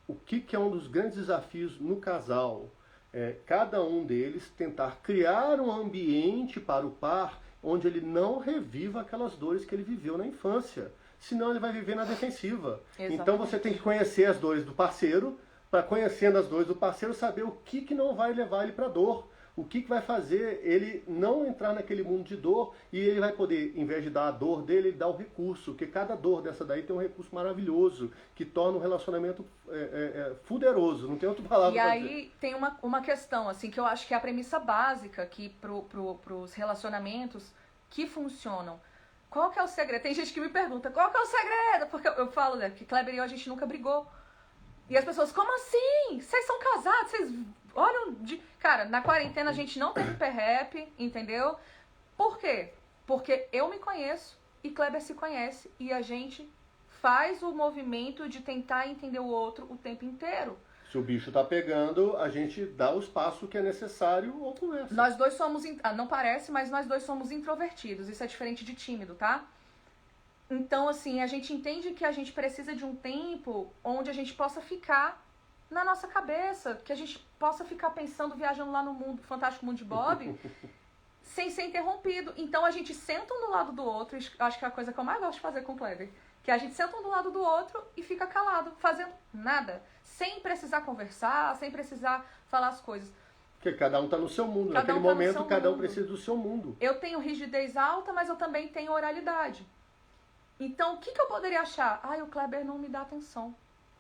O que é um dos grandes desafios no casal? É cada um deles tentar criar um ambiente para o par onde ele não reviva aquelas dores que ele viveu na infância. Senão ele vai viver na defensiva. Exatamente. Então você tem que conhecer as dores do parceiro, para conhecendo as dores do parceiro, saber o que não vai levar ele para dor. O que vai fazer ele não entrar naquele mundo de dor e ele vai poder, em vez de dar a dor dele, ele dá o recurso. Porque cada dor dessa daí tem um recurso maravilhoso, que torna um relacionamento fuderoso. Não tem outra palavra pra dizer. E aí tem uma questão, assim, que eu acho que é a premissa básica aqui pros relacionamentos que funcionam. Qual que é o segredo? Tem gente que me pergunta, qual que é o segredo? Porque eu falo, né, que Kleber e eu, a gente nunca brigou. E as pessoas, como assim? Vocês são casados, vocês olham de... Cara, na quarentena a gente não teve perrep, entendeu? Por quê? Porque eu me conheço e Kleber se conhece e a gente faz o movimento de tentar entender o outro o tempo inteiro. Se o bicho tá pegando, a gente dá o espaço que é necessário ou conversa. Nós dois somos... não parece, mas nós dois somos introvertidos. Isso é diferente de tímido, tá? Então, assim, a gente entende que a gente precisa de um tempo onde a gente possa ficar na nossa cabeça, que a gente possa ficar pensando, viajando lá no mundo, fantástico mundo de Bob, sem ser interrompido. Então, a gente senta um do lado do outro, acho que é a coisa que eu mais gosto de fazer com o Kleber, que a gente senta um do lado do outro e fica calado, fazendo nada, sem precisar conversar, sem precisar falar as coisas. Porque cada um tá no seu mundo, naquele momento cada um precisa do seu mundo. Eu tenho rigidez alta, mas eu também tenho oralidade. Então, o que eu poderia achar? O Kleber não me dá atenção.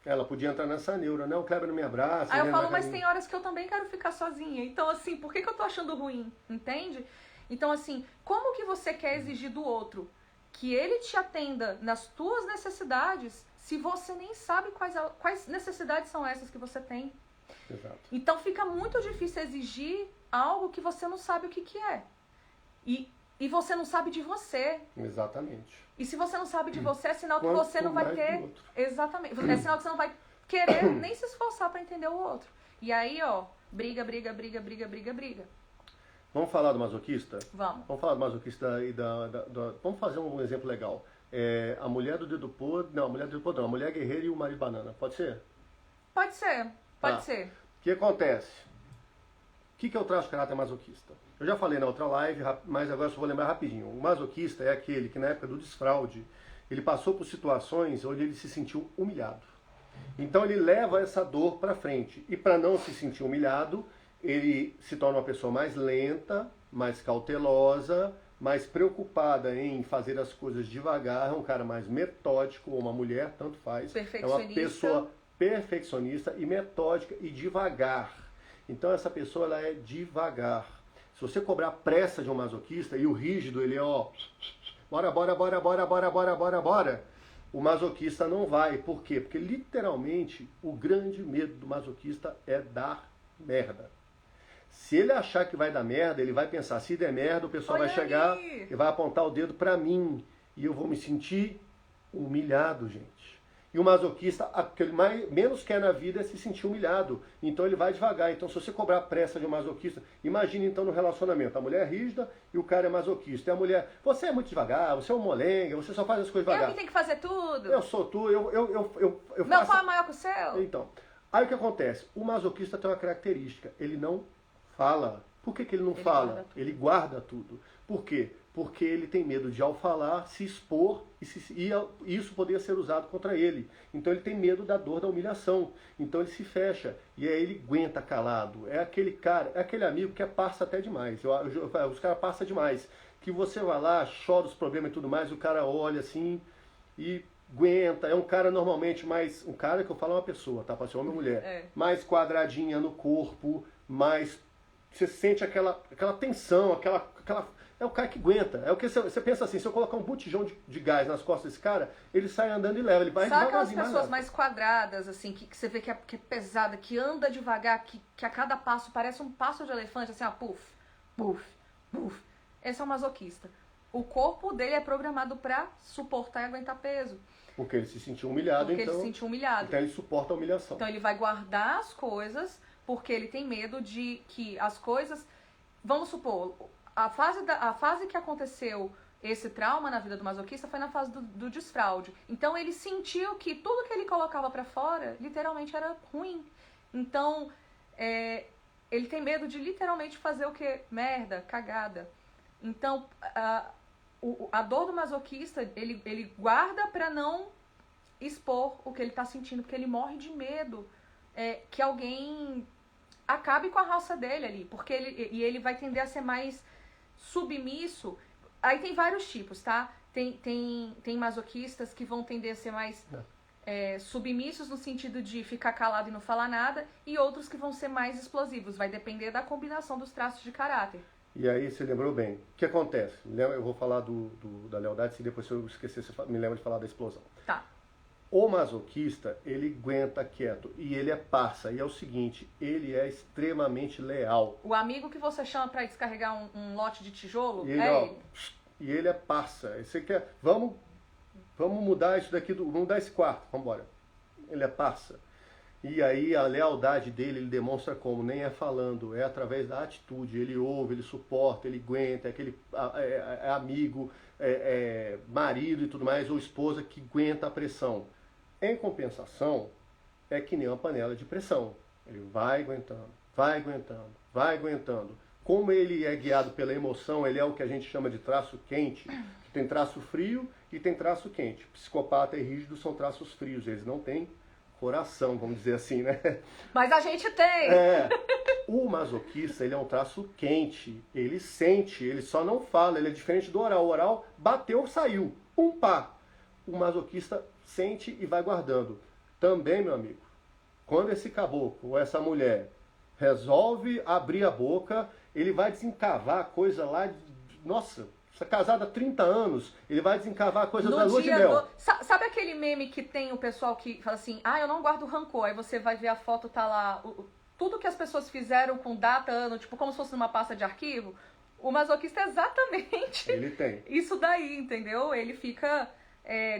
Ela podia entrar nessa neura, né? O Kleber não me abraça. Aí eu falo, mas tem horas que eu também quero ficar sozinha. Então, assim, por que eu tô achando ruim? Entende? Então, assim, como que você quer exigir do outro que ele te atenda nas tuas necessidades se você nem sabe quais necessidades são essas que você tem? Exato. Então, fica muito difícil exigir algo que você não sabe o que é. E você não sabe de você. Exatamente. E se você não sabe de você, é sinal que você não vai ter... Exatamente. É sinal que você não vai querer nem se esforçar pra entender o outro. E aí, ó, briga. Vamos falar do masoquista? Vamos. Vamos falar do masoquista e vamos fazer um exemplo legal. A mulher do dedo podre... Não, a mulher do dedo podre não. A mulher guerreira e o marido banana. Pode ser? Pode ser. O que acontece? O que é o traço de caráter masoquista? Eu já falei na outra live, mas agora só vou lembrar rapidinho. O masoquista é aquele que na época do desfraude, ele passou por situações onde ele se sentiu humilhado. Então ele leva essa dor para frente. E para não se sentir humilhado, ele se torna uma pessoa mais lenta, mais cautelosa, mais preocupada em fazer as coisas devagar, é um cara mais metódico, ou uma mulher, tanto faz. É uma pessoa perfeccionista e metódica e devagar. Então essa pessoa ela é devagar. Se você cobrar pressa de um masoquista e o rígido ele é bora. O masoquista não vai. Por quê? Porque literalmente o grande medo do masoquista é dar merda. Se ele achar que vai dar merda, ele vai pensar, se der merda, o pessoal vai chegar e vai apontar o dedo pra mim. E eu vou me sentir humilhado, gente. E o masoquista, o que ele menos quer na vida é se sentir humilhado. Então ele vai devagar. Então se você cobrar pressa de um masoquista, imagine então no relacionamento. A mulher é rígida e o cara é masoquista. E a mulher, você é muito devagar, você é um molenga, você só faz as coisas devagar. Eu que tenho que fazer tudo. Eu sou tu, eu faço... Meu pau é maior que o seu. Então, aí o que acontece? O masoquista tem uma característica, ele não fala. Por que ele não fala? Ele guarda tudo. Por quê? Porque ele tem medo de, ao falar, se expor e isso poderia ser usado contra ele. Então ele tem medo da dor da humilhação. Então ele se fecha e aí ele aguenta calado. É aquele cara, é aquele amigo que passa até demais. Os caras passam demais. Que você vai lá, chora os problemas e tudo mais, o cara olha assim e aguenta. É um cara normalmente mais... Um cara que eu falo é uma pessoa, tá? Pode ser homem ou mulher. Mais quadradinha no corpo, mais... Você sente aquela tensão, aquela é o cara que aguenta. É o que você pensa assim, se eu colocar um botijão de gás nas costas desse cara, ele sai andando e leva. Ele vai Sabe aquelas pessoas mais quadradas, assim, que você vê que é pesada, que anda devagar, que a cada passo parece um passo de elefante, assim, ó, puf, puf, puf. Esse é um masoquista. O corpo dele é programado pra suportar e aguentar peso. Porque ele se sentiu humilhado, então ele suporta a humilhação. Então ele vai guardar as coisas porque ele tem medo de que as coisas... Vamos supor, a fase que aconteceu esse trauma na vida do masoquista foi na fase do desfraude. Então ele sentiu que tudo que ele colocava pra fora, literalmente era ruim. Então, ele tem medo de literalmente fazer o quê? Merda, cagada. Então, a dor do masoquista, ele guarda pra não expor o que ele tá sentindo, porque ele morre de medo que alguém acabe com a raça dele ali, porque ele vai tender a ser mais submisso. Aí tem vários tipos, tá? Tem masoquistas que vão tender a ser mais submissos no sentido de ficar calado e não falar nada, e outros que vão ser mais explosivos. Vai depender da combinação dos traços de caráter. E aí você lembrou bem. O que acontece? Eu vou falar da lealdade, se depois eu esquecer, você me lembra de falar da explosão. Tá. O masoquista, ele aguenta quieto e ele é parça. E é o seguinte, ele é extremamente leal. O amigo que você chama pra descarregar um lote de tijolo, E ele, e ele é parça. Você quer, vamos mudar isso daqui, vamos mudar esse quarto, vamos embora. Ele é parça. E aí a lealdade dele, ele demonstra como? Nem é falando, é através da atitude. Ele ouve, ele suporta, ele aguenta, é amigo, marido e tudo mais, ou esposa que aguenta a pressão. Em compensação, é que nem uma panela de pressão. Ele vai aguentando, vai aguentando, vai aguentando. Como ele é guiado pela emoção, ele é o que a gente chama de traço quente, que tem traço frio e tem traço quente. Psicopata e rígido são traços frios, eles não têm coração, vamos dizer assim, né? Mas a gente tem! O masoquista, ele é um traço quente, ele sente, ele só não fala, ele é diferente do oral. O oral bateu, saiu, pá! O masoquista sente e vai guardando. Também, meu amigo, quando esse caboclo ou essa mulher resolve abrir a boca, ele vai desencavar coisa lá nossa, você é casado há 30 anos, ele vai desencavar coisa da lua de mel. Sabe aquele meme que tem o pessoal que fala assim, eu não guardo rancor, aí você vai ver a foto, tá lá, tudo que as pessoas fizeram com data, ano, tipo, como se fosse numa pasta de arquivo? O masoquista é exatamente ele tem isso daí, entendeu? Ele fica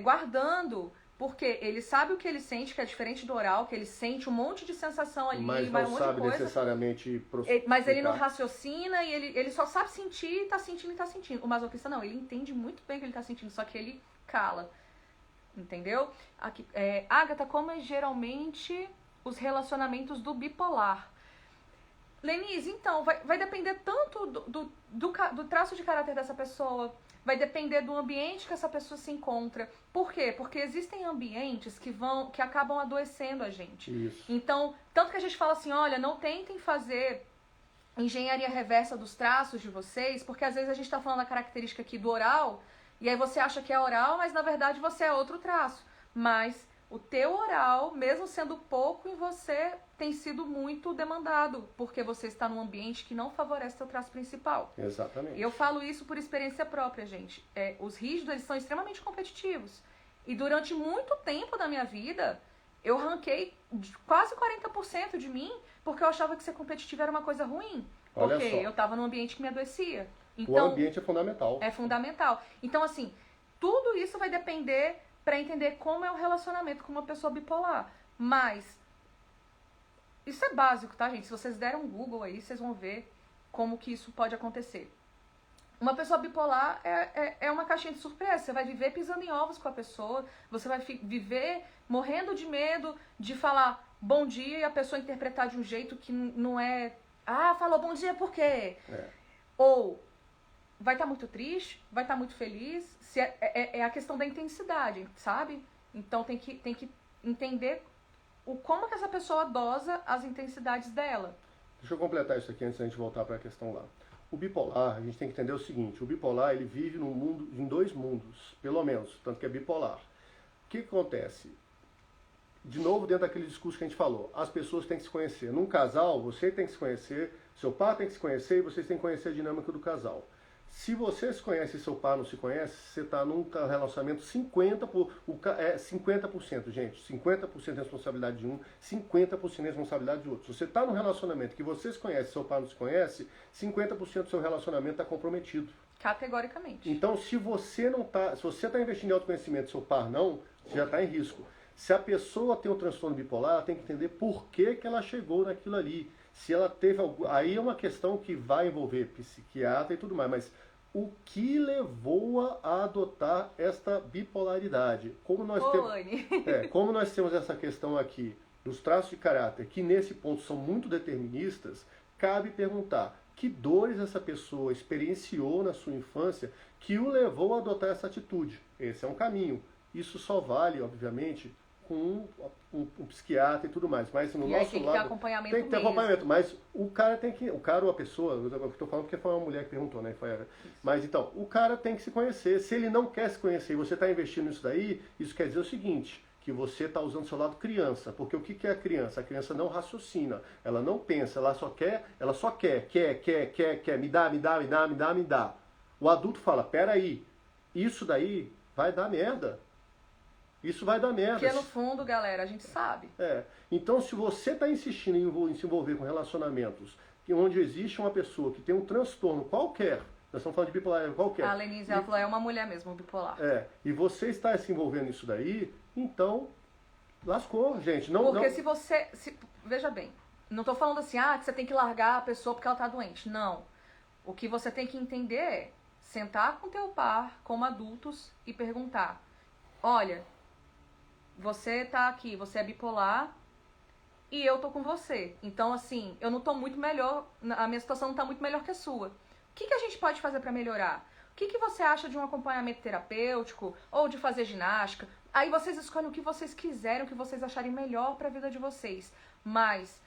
guardando, porque ele sabe o que ele sente, que é diferente do oral, que ele sente um monte de sensação ali, mas não sabe necessariamente mas ele não raciocina e ele só sabe sentir, tá sentindo e tá sentindo. O masoquista não, ele entende muito bem o que ele tá sentindo, só que ele cala. Entendeu? Aqui, Agatha, como é geralmente os relacionamentos do bipolar? Lenise, então, vai depender tanto do traço de caráter dessa pessoa, vai depender do ambiente que essa pessoa se encontra. Por quê? Porque existem ambientes que acabam adoecendo a gente. Isso. Então, tanto que a gente fala assim, olha, não tentem fazer engenharia reversa dos traços de vocês, porque às vezes a gente está falando a característica aqui do oral, e aí você acha que é oral, mas na verdade você é outro traço. Mas o teu oral, mesmo sendo pouco em você, tem sido muito demandado, porque você está num ambiente que não favorece teu traço principal. Exatamente. E eu falo isso por experiência própria, gente. Os rígidos, eles são extremamente competitivos. E durante muito tempo da minha vida, eu ranquei quase 40% de mim, porque eu achava que ser competitivo era uma coisa ruim. Olha porque só. eu estava num ambiente que me adoecia. Então, o ambiente é fundamental. É fundamental. Então, assim, tudo isso vai depender para entender como é o relacionamento com uma pessoa bipolar. Mas isso é básico, tá, gente? Se vocês deram um Google aí, vocês vão ver como que isso pode acontecer. Uma pessoa bipolar é uma caixinha de surpresa. Você vai viver pisando em ovos com a pessoa, você vai viver morrendo de medo de falar bom dia e a pessoa interpretar de um jeito que não é... falou bom dia por quê? Ou vai estar muito triste, vai estar muito feliz. É a questão da intensidade, sabe? Então tem que entender como que essa pessoa dosa as intensidades dela. Deixa eu completar isso aqui antes da gente voltar para a questão lá. O bipolar, a gente tem que entender o seguinte, o bipolar ele vive em dois mundos, pelo menos, tanto que é bipolar. O que acontece? De novo, dentro daquele discurso que a gente falou, as pessoas têm que se conhecer. Num casal, você tem que se conhecer, seu par tem que se conhecer e vocês têm que conhecer a dinâmica do casal. Se você se conhece e seu par não se conhece, você está num relacionamento 50%, gente. 50% de responsabilidade de um, 50% de responsabilidade de outro. Se você está num relacionamento que você se conhece e seu par não se conhece, 50% do seu relacionamento está comprometido. Categoricamente. Então, se você está investindo em autoconhecimento e seu par não, você já está em risco. Se a pessoa tem um transtorno bipolar, ela tem que entender por que ela chegou naquilo ali. Se ela teve algum... Aí é uma questão que vai envolver psiquiatra e tudo mais, mas o que levou a adotar esta bipolaridade? Como nós temos essa questão aqui dos traços de caráter, que nesse ponto são muito deterministas, cabe perguntar que dores essa pessoa experienciou na sua infância que o levou a adotar essa atitude. Esse é um caminho. Isso só vale, obviamente, com um psiquiatra e tudo mais. Mas no nosso tem que lado, ter acompanhamento tem que ter mesmo. acompanhamento. Mas o cara tem que... O cara ou a pessoa... Eu estou falando porque foi uma mulher que perguntou, né? Mas então, o cara tem que se conhecer. Se ele não quer se conhecer e você está investindo nisso daí, isso quer dizer o seguinte... que você está usando o seu lado criança. Porque o que é a criança? A criança não raciocina, ela não pensa, ela só quer, quer, me dá. O adulto fala, peraí, isso daí vai dar merda. Isso vai dar merda. Porque no fundo, galera, a gente sabe. Então, se você está insistindo em se envolver com relacionamentos onde existe uma pessoa que tem um transtorno qualquer, nós estamos falando de bipolaridade qualquer. A Lenise, ela falou, é uma mulher mesmo, bipolar. E você está se envolvendo nisso daí, então, lascou, gente. Porque se você... veja bem, não estou falando assim, que você tem que largar a pessoa porque ela está doente. Não. O que você tem que entender é sentar com teu par, como adultos, e perguntar, olha, você tá aqui, você é bipolar e eu tô com você. Então, assim, eu não tô muito melhor, a minha situação não tá muito melhor que a sua. O que a gente pode fazer para melhorar? O que você acha de um acompanhamento terapêutico ou de fazer ginástica? Aí vocês escolhem o que vocês quiserem, o que vocês acharem melhor para a vida de vocês. Mas,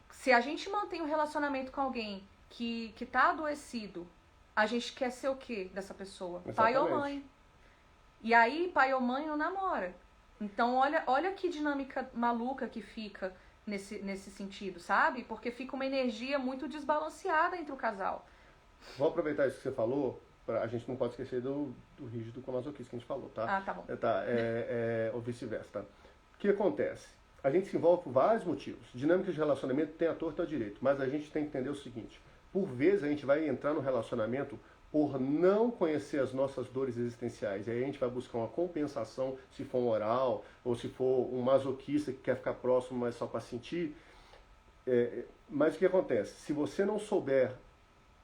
se a gente mantém um relacionamento com alguém que tá adoecido, a gente quer ser o quê dessa pessoa? Exatamente. Pai ou mãe. E aí, pai ou mãe não namora. Então, olha que dinâmica maluca que fica nesse sentido, sabe? Porque fica uma energia muito desbalanceada entre o casal. Vou aproveitar isso que você falou, a gente não pode esquecer do rígido com masoquista que a gente falou, tá? Tá bom. Ou vice-versa, tá? O que acontece? A gente se envolve por vários motivos. Dinâmicas de relacionamento tem a torta e a direito, mas a gente tem que entender o seguinte, por vezes a gente vai entrar no relacionamento por não conhecer as nossas dores existenciais. E aí a gente vai buscar uma compensação, se for um oral, ou se for um masoquista que quer ficar próximo, mas só para sentir. Mas o que acontece? Se você não souber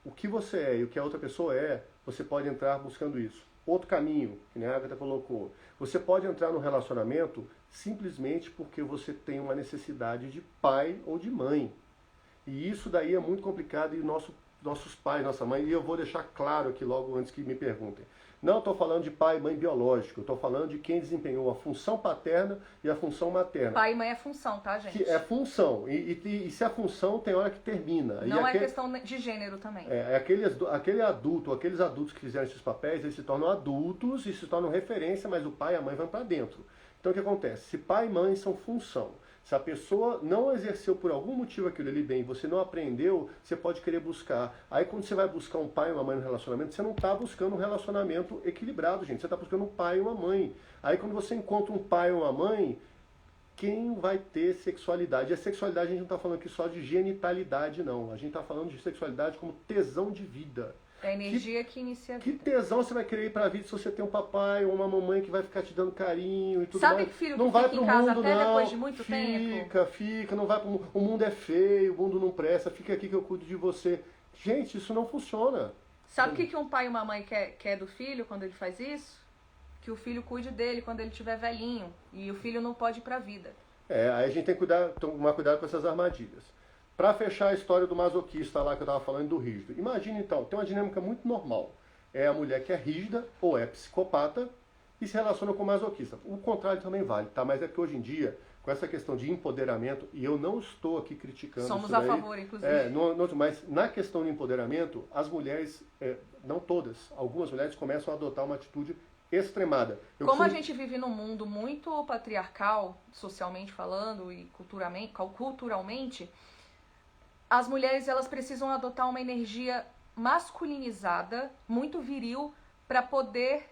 o que você é e o que a outra pessoa é, você pode entrar buscando isso. Outro caminho, que nem a Agatha colocou, você pode entrar no relacionamento simplesmente porque você tem uma necessidade de pai ou de mãe. E isso daí é muito complicado e nossos pais, nossa mãe, e eu vou deixar claro aqui logo antes que me perguntem. Não estou falando de pai e mãe biológico, estou falando de quem desempenhou a função paterna e a função materna. Pai e mãe é função, tá, gente? Que é função, e se a função tem hora que termina. Não é questão de gênero também. Aqueles adultos que fizeram esses papéis, eles se tornam adultos e se tornam referência, mas o pai e a mãe vão para dentro. Então o que acontece? Se pai e mãe são função, se a pessoa não exerceu por algum motivo aquilo ali bem, você não aprendeu, você pode querer buscar. Aí quando você vai buscar um pai e uma mãe no relacionamento, você não está buscando um relacionamento equilibrado, gente. Você está buscando um pai e uma mãe. Aí quando você encontra um pai e uma mãe, quem vai ter sexualidade? E a sexualidade a gente não está falando aqui só de genitalidade, não. A gente está falando de sexualidade como tesão de vida. É a energia que inicia a vida. Que tesão você vai querer ir pra vida se você tem um papai ou uma mamãe que vai ficar te dando carinho e tudo mais? Sabe que filho não que vai fica pro em casa mundo, até não. depois de muito tempo? Fica, não vai pro mundo. O mundo é feio, o mundo não presta, fica aqui que eu cuido de você. Gente, isso não funciona. Sabe o que um pai e uma mãe quer do filho quando ele faz isso? Que o filho cuide dele quando ele estiver velhinho. E o filho não pode ir pra vida. Aí a gente tem que tomar cuidado com essas armadilhas. Para fechar a história do masoquista lá que eu estava falando do rígido. Imagina então, tem uma dinâmica muito normal. É a mulher que é rígida ou é psicopata e se relaciona com o masoquista. O contrário também vale, tá? Mas é que hoje em dia, com essa questão de empoderamento, e eu não estou aqui criticando Somos isso daí, a favor, inclusive. mas na questão do empoderamento, as mulheres, não todas, algumas mulheres começam a adotar uma atitude extremada. Como a gente vive num mundo muito patriarcal, socialmente falando e culturalmente, as mulheres elas precisam adotar uma energia masculinizada, muito viril, para poder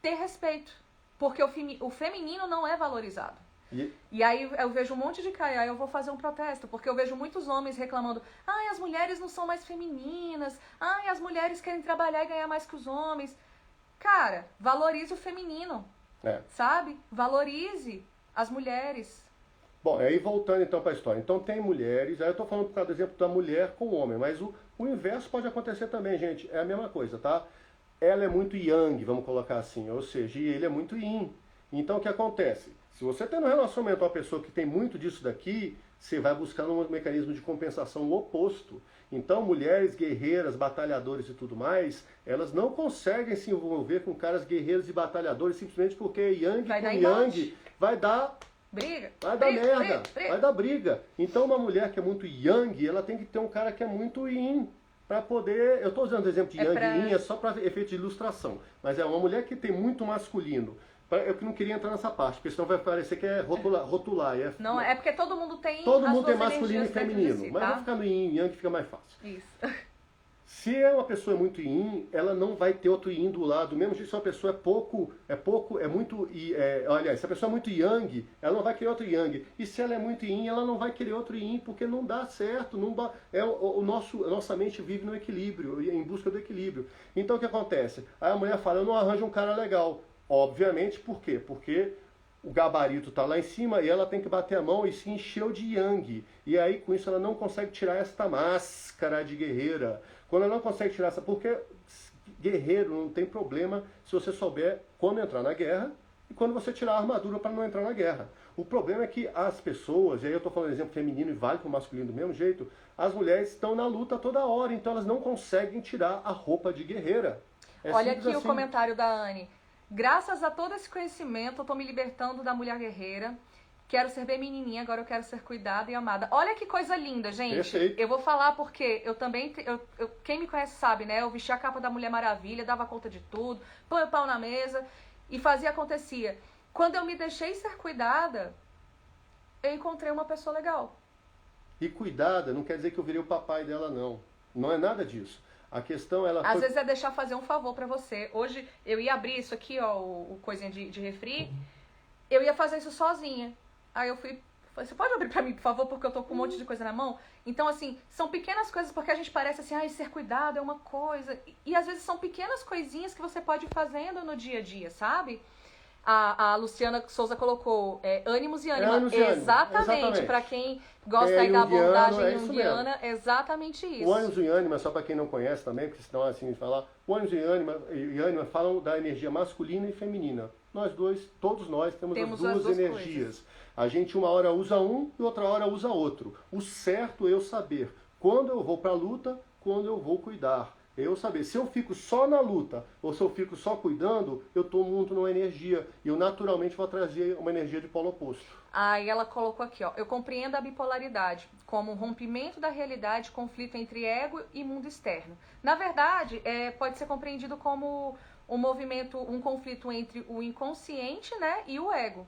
ter respeito. Porque o feminino não é valorizado. E aí eu vejo um monte de cara, aí eu vou fazer um protesto, porque eu vejo muitos homens reclamando, as mulheres não são mais femininas, as mulheres querem trabalhar e ganhar mais que os homens. Cara, valorize o feminino. É. Sabe? Valorize as mulheres. Bom, aí voltando então para a história. Então tem mulheres, aí eu estou falando por causa do exemplo da mulher com o homem, mas o inverso pode acontecer também, gente. É a mesma coisa, tá? Ela é muito yang, vamos colocar assim, ou seja, e ele é muito yin. Então o que acontece? Se você tem um relacionamento com uma pessoa que tem muito disso daqui, você vai buscando um mecanismo de compensação oposto. Então mulheres guerreiras, batalhadoras e tudo mais, elas não conseguem se envolver com caras guerreiros e batalhadores simplesmente porque yang Vai com dar yang embate. vai dar Briga. vai dar briga, merda, briga, briga. vai dar briga. Então uma mulher que é muito yang, ela tem que ter um cara que é muito yin. Para poder. Eu estou usando o exemplo de yang e yin, é só para efeito de ilustração. Mas é uma mulher que tem muito masculino. Eu que não queria entrar nessa parte, porque senão vai parecer que é rotular. Não, é porque todo mundo tem todo as mundo tem suas masculino e energias dentro de feminino. si, Mas tá? vai ficar no yin e yang que fica mais fácil. Isso. Se é uma pessoa muito yin, ela não vai ter outro yin do lado. Do mesmo jeito, se uma pessoa é muito. Olha, se a pessoa é muito yang, ela não vai querer outro yang. E se ela é muito yin, ela não vai querer outro yin, porque não dá certo. Não dá, a nossa mente vive no equilíbrio, em busca do equilíbrio. Então o que acontece? Aí a mulher fala, eu não arranjo um cara legal. Obviamente, por quê? Porque o gabarito está lá em cima e ela tem que bater a mão e se encheu de yang. E aí, com isso, ela não consegue tirar esta máscara de guerreira. Quando ela não consegue tirar essa... Porque guerreiro não tem problema se você souber quando entrar na guerra e quando você tirar a armadura para não entrar na guerra. O problema é que as pessoas, e aí eu estou falando exemplo feminino e vale para o masculino do mesmo jeito, as mulheres estão na luta toda hora, então elas não conseguem tirar a roupa de guerreira. Olha aqui assim. o comentário da Anne. Graças a todo esse conhecimento, eu tô me libertando da mulher guerreira. Quero ser bem menininha, agora eu quero ser cuidada e amada. Olha que coisa linda, gente. Perfeito. Eu vou falar porque eu também... quem me conhece sabe, né? Eu vestia a capa da Mulher Maravilha, dava conta de tudo, põe o pau na mesa e fazia, acontecia. Quando eu me deixei ser cuidada, eu encontrei uma pessoa legal. E cuidada não quer dizer que eu virei o papai dela, não. Não é nada disso. A questão, Às vezes é deixar fazer um favor pra você. Hoje eu ia abrir isso aqui, ó, o coisinha de refri. Eu ia fazer isso sozinha. Aí eu falei, você pode abrir pra mim, por favor, porque eu tô com um monte de coisa na mão? Então, assim, são pequenas coisas, porque a gente parece assim, ser cuidado é uma coisa. E às vezes são pequenas coisinhas que você pode ir fazendo no dia a dia, sabe? A Luciana Souza colocou ânimos e ânima. Ânimos e ânimo. Exatamente. Para quem gosta aí da abordagem junguiana, exatamente isso. O ânimos e ânima, só para quem não conhece também, porque senão assim falar, o ânimos e ânima falam da energia masculina e feminina. Nós dois, todos nós temos as duas energias. Coisas. A gente uma hora usa um e outra hora usa outro. O certo é eu saber quando eu vou para a luta, quando eu vou cuidar. Eu saber, se eu fico só na luta ou se eu fico só cuidando, eu estou muito numa energia. E eu naturalmente vou trazer uma energia de polo oposto. Aí ela colocou aqui, ó. Eu compreendo a bipolaridade como um rompimento da realidade, conflito entre ego e mundo externo. Na verdade, pode ser compreendido como um movimento, um conflito entre o inconsciente, né, e o ego.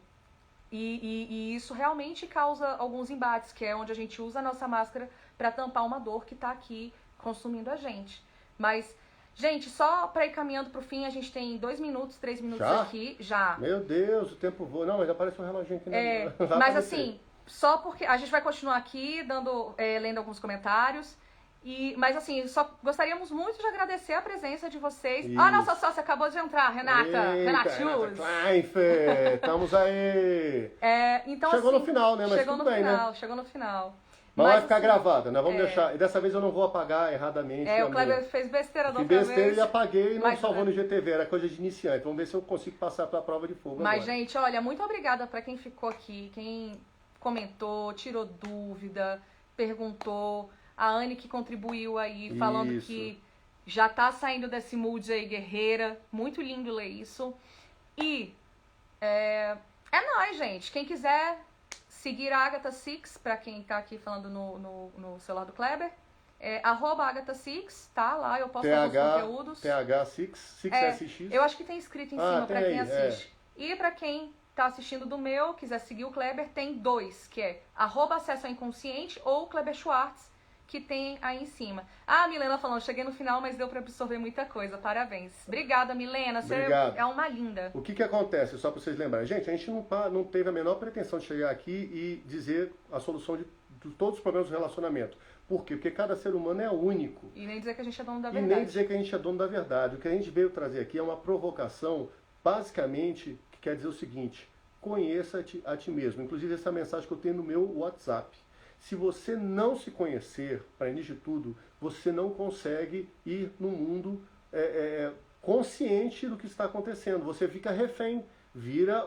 E isso realmente causa alguns embates, que é onde a gente usa a nossa máscara para tampar uma dor que está aqui consumindo a gente. Mas, gente, só para ir caminhando pro fim, a gente tem 2 minutos, 3 minutos já? aqui. Já. Meu Deus, o tempo voa. Não, mas aparece um reloginho aqui. Mas assim, só porque a gente vai continuar aqui, lendo alguns comentários. Mas assim, só gostaríamos muito de agradecer a presença de vocês. Isso. A nossa sócia acabou de entrar, Renata. Renata Kleinfer, estamos aí. Então, chegou assim, no final, né? Mas tudo bem, né? Chegou no final. Mas vai ficar gravada, né? Vamos deixar. E dessa vez eu não vou apagar erradamente. O Kleber fez besteira da outra vez. Besteira e apaguei e não salvou no GTV. Era coisa de iniciante. Vamos ver se eu consigo passar para a prova de fogo. Mas, agora. gente, olha, muito obrigada para quem ficou aqui, quem comentou, tirou dúvida, perguntou. A Anne que contribuiu aí, falando que já tá saindo desse mood aí, guerreira. Muito lindo ler isso. E é nóis, gente. Quem quiser seguir a Agatha Six, pra quem tá aqui falando no celular do Kleber, @AgathaSix, tá? Lá eu posto alguns conteúdos. TH6SX. Eu acho que tem escrito em cima pra quem assiste. E pra quem tá assistindo do meu, quiser seguir o Kleber, tem 2, que é @Acesso ao Inconsciente ou Kleber Schwartz, que tem aí em cima. A Milena falando, cheguei no final, mas deu pra absorver muita coisa. Parabéns. Obrigada, Milena. Você é uma linda. O que acontece, só pra vocês lembrarem? Gente, a gente não teve a menor pretensão de chegar aqui e dizer a solução de todos os problemas do relacionamento. Por quê? Porque cada ser humano é único. E nem dizer que a gente é dono da verdade. E nem dizer que a gente é dono da verdade. O que a gente veio trazer aqui é uma provocação, basicamente, que quer dizer o seguinte: conheça-te a ti mesmo. Inclusive, essa mensagem que eu tenho no meu WhatsApp. Se você não se conhecer, para início de tudo, você não consegue ir no mundo consciente do que está acontecendo. Você fica refém, vira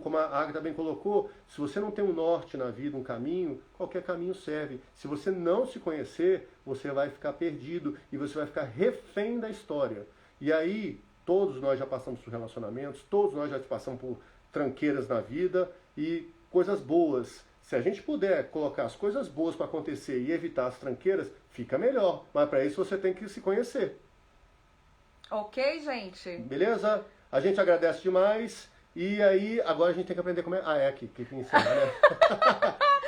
como a Agatha bem colocou, se você não tem um norte na vida, um caminho, qualquer caminho serve. Se você não se conhecer, você vai ficar perdido e você vai ficar refém da história. E aí, todos nós já passamos por relacionamentos, todos nós já passamos por tranqueiras na vida e coisas boas. Se a gente puder colocar as coisas boas para acontecer e evitar as tranqueiras, fica melhor. Mas para isso você tem que se conhecer. Ok, gente? Beleza? A gente agradece demais. E aí, agora a gente tem que aprender como é... Ah, é aqui, que encerra, né?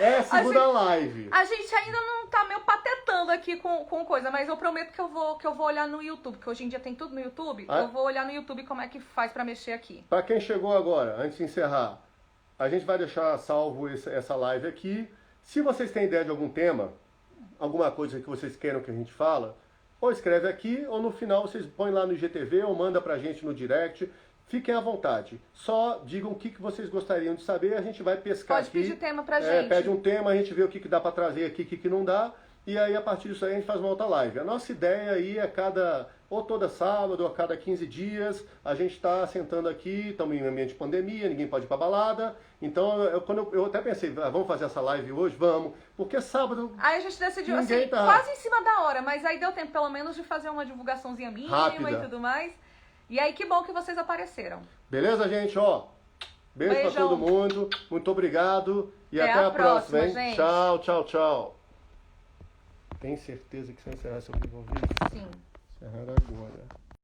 É a segunda live. A gente ainda não tá meio patetando aqui com coisa, mas eu prometo que eu vou olhar no YouTube, que hoje em dia tem tudo no YouTube. Ah. Eu vou olhar no YouTube como é que faz pra mexer aqui. Para quem chegou agora, antes de encerrar, a gente vai deixar salvo essa live aqui. Se vocês têm ideia de algum tema, alguma coisa que vocês queiram que a gente fala, ou escreve aqui, ou no final vocês põem lá no IGTV, ou manda pra gente no direct. Fiquem à vontade. Só digam o que vocês gostariam de saber, a gente vai pescar Pode aqui. pedir tema pra gente. Pede um tema, a gente vê o que dá pra trazer aqui, o que não dá. E aí, a partir disso aí, a gente faz uma outra live. A nossa ideia aí é ou toda sábado, ou a cada 15 dias, a gente está sentando aqui, estamos em ambiente de pandemia, ninguém pode ir pra balada. Então, eu até pensei, vamos fazer essa live hoje? Vamos. Porque sábado... Aí a gente decidiu, ninguém assim, tá... quase em cima da hora, mas aí deu tempo, pelo menos, de fazer uma divulgaçãozinha mínima Rápida. e tudo mais. E aí, que bom que vocês apareceram. Beleza, gente? Ó, beijo pra Beijão. todo mundo. Muito obrigado. E Até até a a próxima, hein? gente. Tchau, tchau, tchau. Tem certeza que se eu encerrar seu vivo ao vivo? Sim. Encerrar agora.